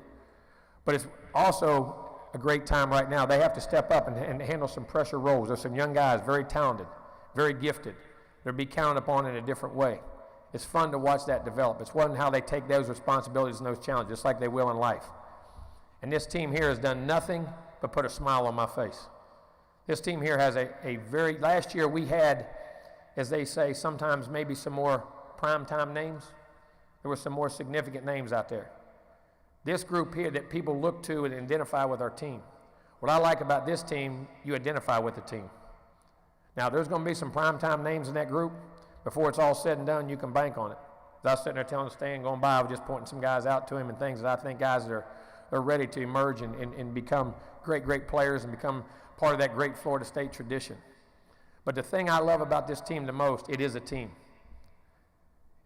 But it's also a great time right now. They have to step up and handle some pressure roles. There's some young guys, very talented, very gifted. They'll be counted upon in a different way. It's fun to watch that develop. It's fun how they take those responsibilities and those challenges, just like they will in life. And this team here has done nothing but put a smile on my face. This team here has last year we had, as they say, sometimes maybe some more primetime names. There were some more significant names out there. This group here that people look to and identify with our team. What I like about this team, you identify with the team. Now, there's going to be some primetime names in that group. Before it's all said and done, you can bank on it. As I was sitting there telling Stan going by, I was just pointing some guys out to him and things that I think guys that are ready to emerge and become great, great players and become part of that great Florida State tradition. But the thing I love about this team the most, it is a team.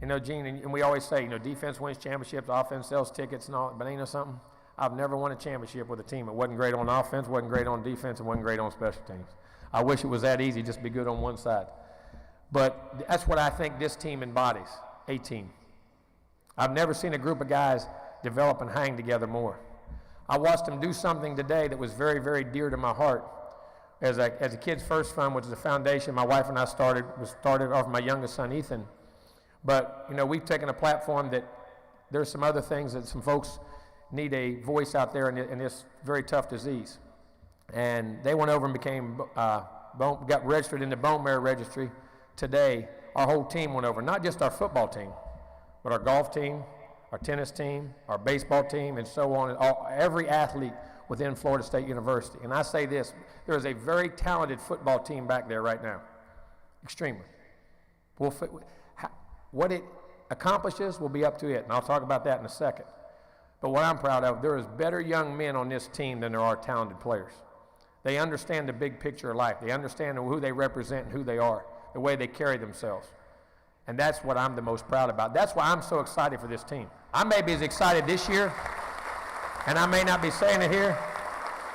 You know, Gene, and we always say, you know, defense wins championships, offense sells tickets and all, but you know something? I've never won a championship with a team that wasn't great on offense, wasn't great on defense, and wasn't great on special teams. I wish it was that easy, just be good on one side. But that's what I think this team embodies, a team. I've never seen a group of guys develop and hang together more. I watched them do something today that was very, very dear to my heart. As a Kids First Fund, which is a foundation my wife and I started off my youngest son, Ethan. But, you know, we've taken a platform that there's some other things that some folks need a voice out there in this very tough disease. And they went over and got registered in the bone marrow registry. Today, our whole team went over, not just our football team, but our golf team, our tennis team, our baseball team, and so on, every athlete within Florida State University. And I say this, there is a very talented football team back there right now, extremely. What it accomplishes will be up to it, and I'll talk about that in a second. But what I'm proud of, there is better young men on this team than there are talented players. They understand the big picture of life. They understand who they represent and who they are, the way they carry themselves. And that's what I'm the most proud about. That's why I'm so excited for this team. I may be as excited this year, and I may not be saying it here,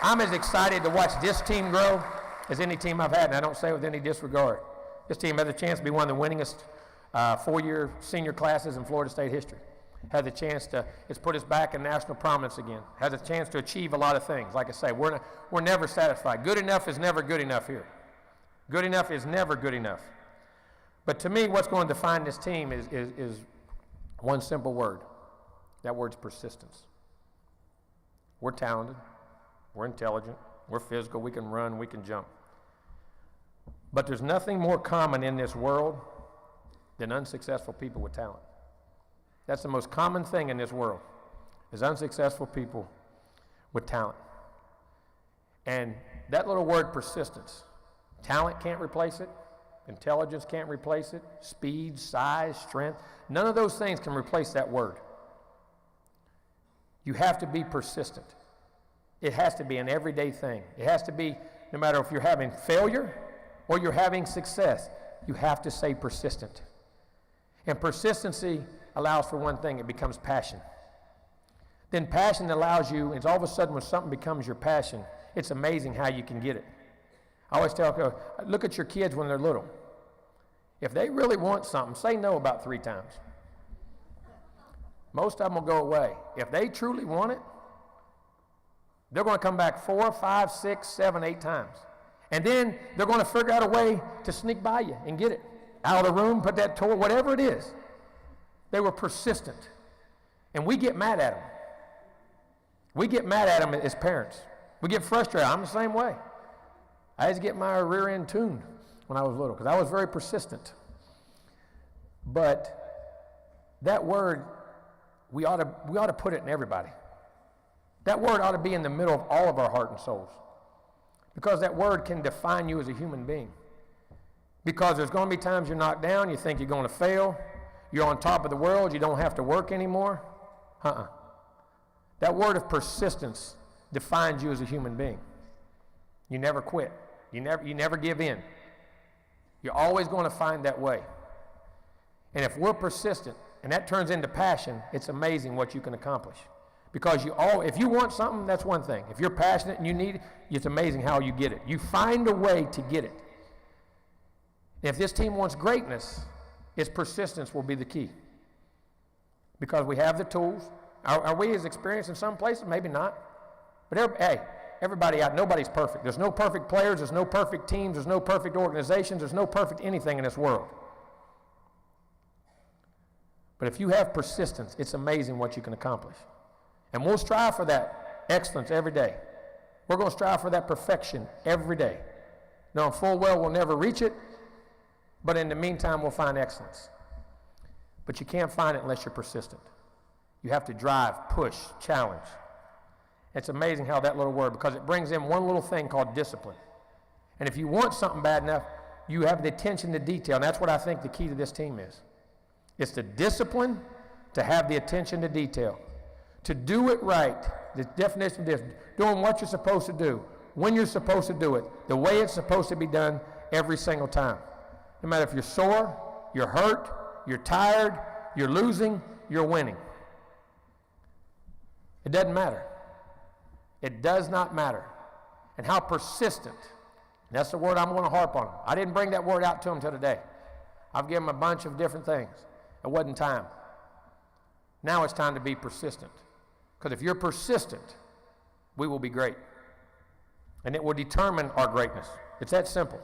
I'm as excited to watch this team grow as any team I've had, and I don't say it with any disregard. This team has a chance to be one of the winningest four-year senior classes in Florida State history. Has a chance to, it's put us back in national prominence again. Has a chance to achieve a lot of things. Like I say, we're never satisfied. Good enough is never good enough here. Good enough is never good enough. But to me, what's going to define this team is one simple word. That word's persistence. We're talented. We're intelligent. We're physical. We can run. We can jump. But there's nothing more common in this world than unsuccessful people with talent. That's the most common thing in this world, is unsuccessful people with talent. And that little word, persistence, talent can't replace it. Intelligence can't replace it. Speed, size, strength, none of those things can replace that word. You have to be persistent. It has to be an everyday thing. It has to be, no matter if you're having failure or you're having success, you have to stay persistent. And persistency allows for one thing, it becomes passion. Then passion allows you, it's all of a sudden when something becomes your passion, it's amazing how you can get it. I always tell people, look at your kids when they're little. If they really want something, say no about 3 times. Most of them will go away. If they truly want it, they're going to come back 4, 5, 6, 7, 8 times. And then they're going to figure out a way to sneak by you and get it. Out of the room, put that toy, whatever it is. They were persistent. And we get mad at them. We get mad at them as parents. We get frustrated. I'm the same way. I had to get my rear end tuned when I was little because I was very persistent. But that word, we ought to put it in everybody. That word ought to be in the middle of all of our heart and souls. Because that word can define you as a human being. Because there's going to be times you're knocked down, you think you're going to fail, you're on top of the world, you don't have to work anymore. That word of persistence defines you as a human being. You never quit. You never give in. You're always going to find that way. And if we're persistent, and that turns into passion, it's amazing what you can accomplish. Because if you want something, that's one thing. If you're passionate and you need it, it's amazing how you get it. You find a way to get it. If this team wants greatness, its persistence will be the key. Because we have the tools. Are we as experienced in some places? Maybe not. But everybody out, nobody's perfect. There's no perfect players, there's no perfect teams, there's no perfect organizations, there's no perfect anything in this world. But if you have persistence, it's amazing what you can accomplish. And we'll strive for that excellence every day. We're going to strive for that perfection every day. Knowing full well we'll never reach it, but in the meantime we'll find excellence. But you can't find it unless you're persistent. You have to drive, push, challenge. It's amazing how that little word, because it brings in one little thing called discipline. And if you want something bad enough, you have the attention to detail, and that's what I think the key to this team is. It's the discipline to have the attention to detail. To do it right, the definition of this, doing what you're supposed to do, when you're supposed to do it, the way it's supposed to be done every single time. No matter if you're sore, you're hurt, you're tired, you're losing, you're winning. It doesn't matter. It does not matter. And how persistent, that's the word I'm going to harp on. I didn't bring that word out to them until today. I've given them a bunch of different things. It wasn't time. Now it's time to be persistent. Because if you're persistent, we will be great. And it will determine our greatness. It's that simple.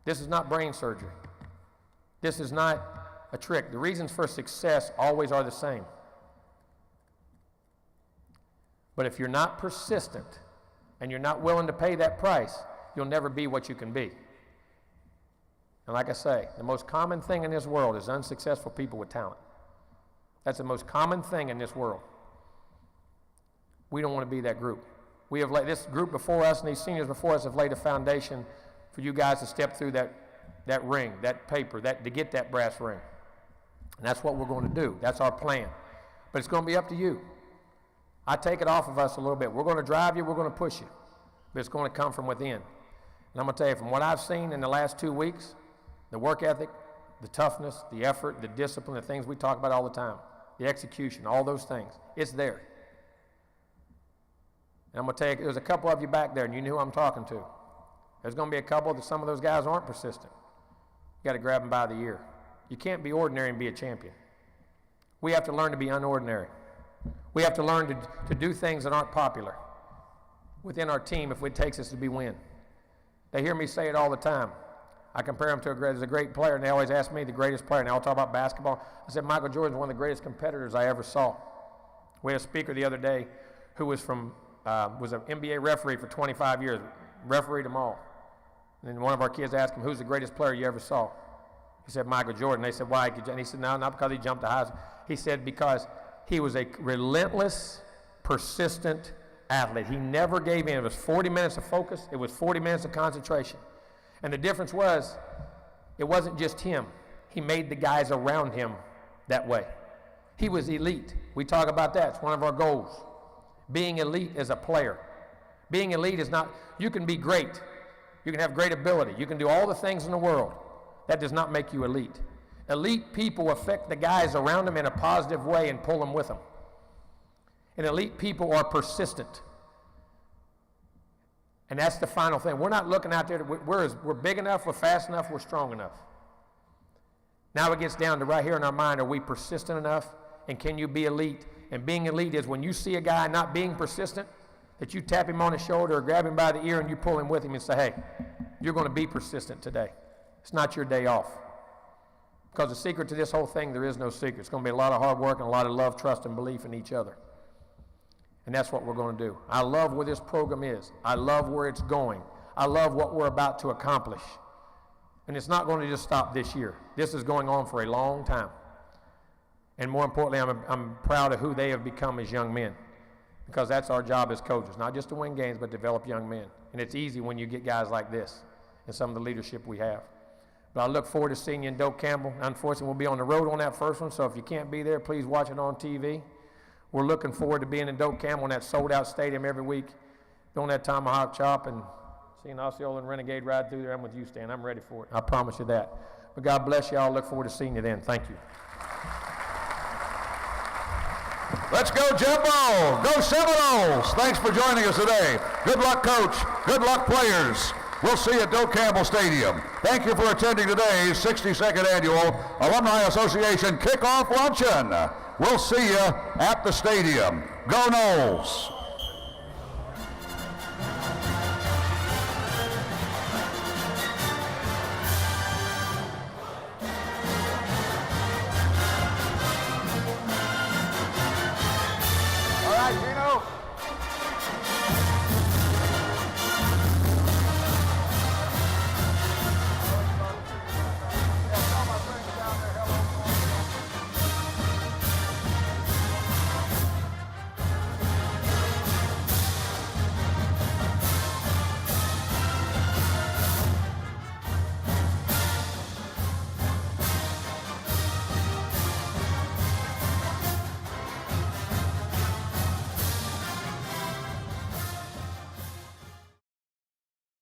This is not brain surgery. This is not a trick. The reasons for success always are the same. But if you're not persistent and you're not willing to pay that price, you'll never be what you can be. And like I say, the most common thing in this world is unsuccessful people with talent. That's the most common thing in this world. We don't want to be that group. We have laid, this group before us and these seniors before us have laid a foundation for you guys to step through that ring, that paper, to get that brass ring. And that's what we're going to do. That's our plan. But it's going to be up to you. I take it off of us a little bit. We're going to drive you, we're going to push you. But it's going to come from within. And I'm going to tell you, from what I've seen in the last 2 weeks, the work ethic, the toughness, the effort, the discipline, the things we talk about all the time, the execution, all those things, it's there. And I'm going to tell you, there's a couple of you back there, and you knew who I'm talking to. There's going to be a couple that some of those guys aren't persistent. You got to grab them by the ear. You can't be ordinary and be a champion. We have to learn to be unordinary. We have to learn to do things that aren't popular within our team if it takes us to be win. They hear me say it all the time. I compare him to a great player, and they always ask me the greatest player, and they all talk about basketball. I said Michael Jordan's one of the greatest competitors I ever saw. We had a speaker the other day who was an NBA referee for 25 years, refereed them all. And one of our kids asked him, who's the greatest player you ever saw? He said, Michael Jordan. They said, why? And he said, no, not because he jumped the highs. He said, because he was a relentless, persistent athlete. He never gave in. It was 40 minutes of focus. It was 40 minutes of concentration. And the difference was, it wasn't just him. He made the guys around him that way. He was elite. We talk about that. It's one of our goals. Being elite as a player. Being elite is not, you can be great. You can have great ability. You can do all the things in the world. That does not make you elite. Elite people affect the guys around them in a positive way and pull them with them. And elite people are persistent. And that's the final thing. We're not looking out there, we're big enough, we're fast enough, we're strong enough. Now it gets down to right here in our mind, are we persistent enough And can you be elite? And being elite is when you see a guy not being persistent, that you tap him on the shoulder or grab him by the ear and you pull him with him and say, hey, you're going to be persistent today. It's not your day off. Because the secret to this whole thing, there is no secret. It's going to be a lot of hard work and a lot of love, trust, and belief in each other. And that's what we're going to do. I love where this program is. I love where it's going. I love what we're about to accomplish. And it's not going to just stop this year. This is going on for a long time. And more importantly, I'm proud of who they have become as young men. Because that's our job as coaches, not just to win games, but develop young men. And it's easy when you get guys like this and some of the leadership we have. But I look forward to seeing you in Doak Campbell. Unfortunately, we'll be on the road on that first one, so if you can't be there, please watch it on TV. We're looking forward to being in Doak Campbell in that sold-out stadium every week, doing that tomahawk chop and seeing Osceola and Renegade ride through there. I'm with you, Stan. I'm ready for it. I promise you that. But God bless you all. Look forward to seeing you then. Thank you. Let's go, Jimbo! Go Seminoles! Thanks for joining us today. Good luck, Coach. Good luck, players. We'll see you at Doak Campbell Stadium. Thank you for attending today's 62nd Annual Alumni Association Kickoff Luncheon. We'll see you at the stadium. Go Noles!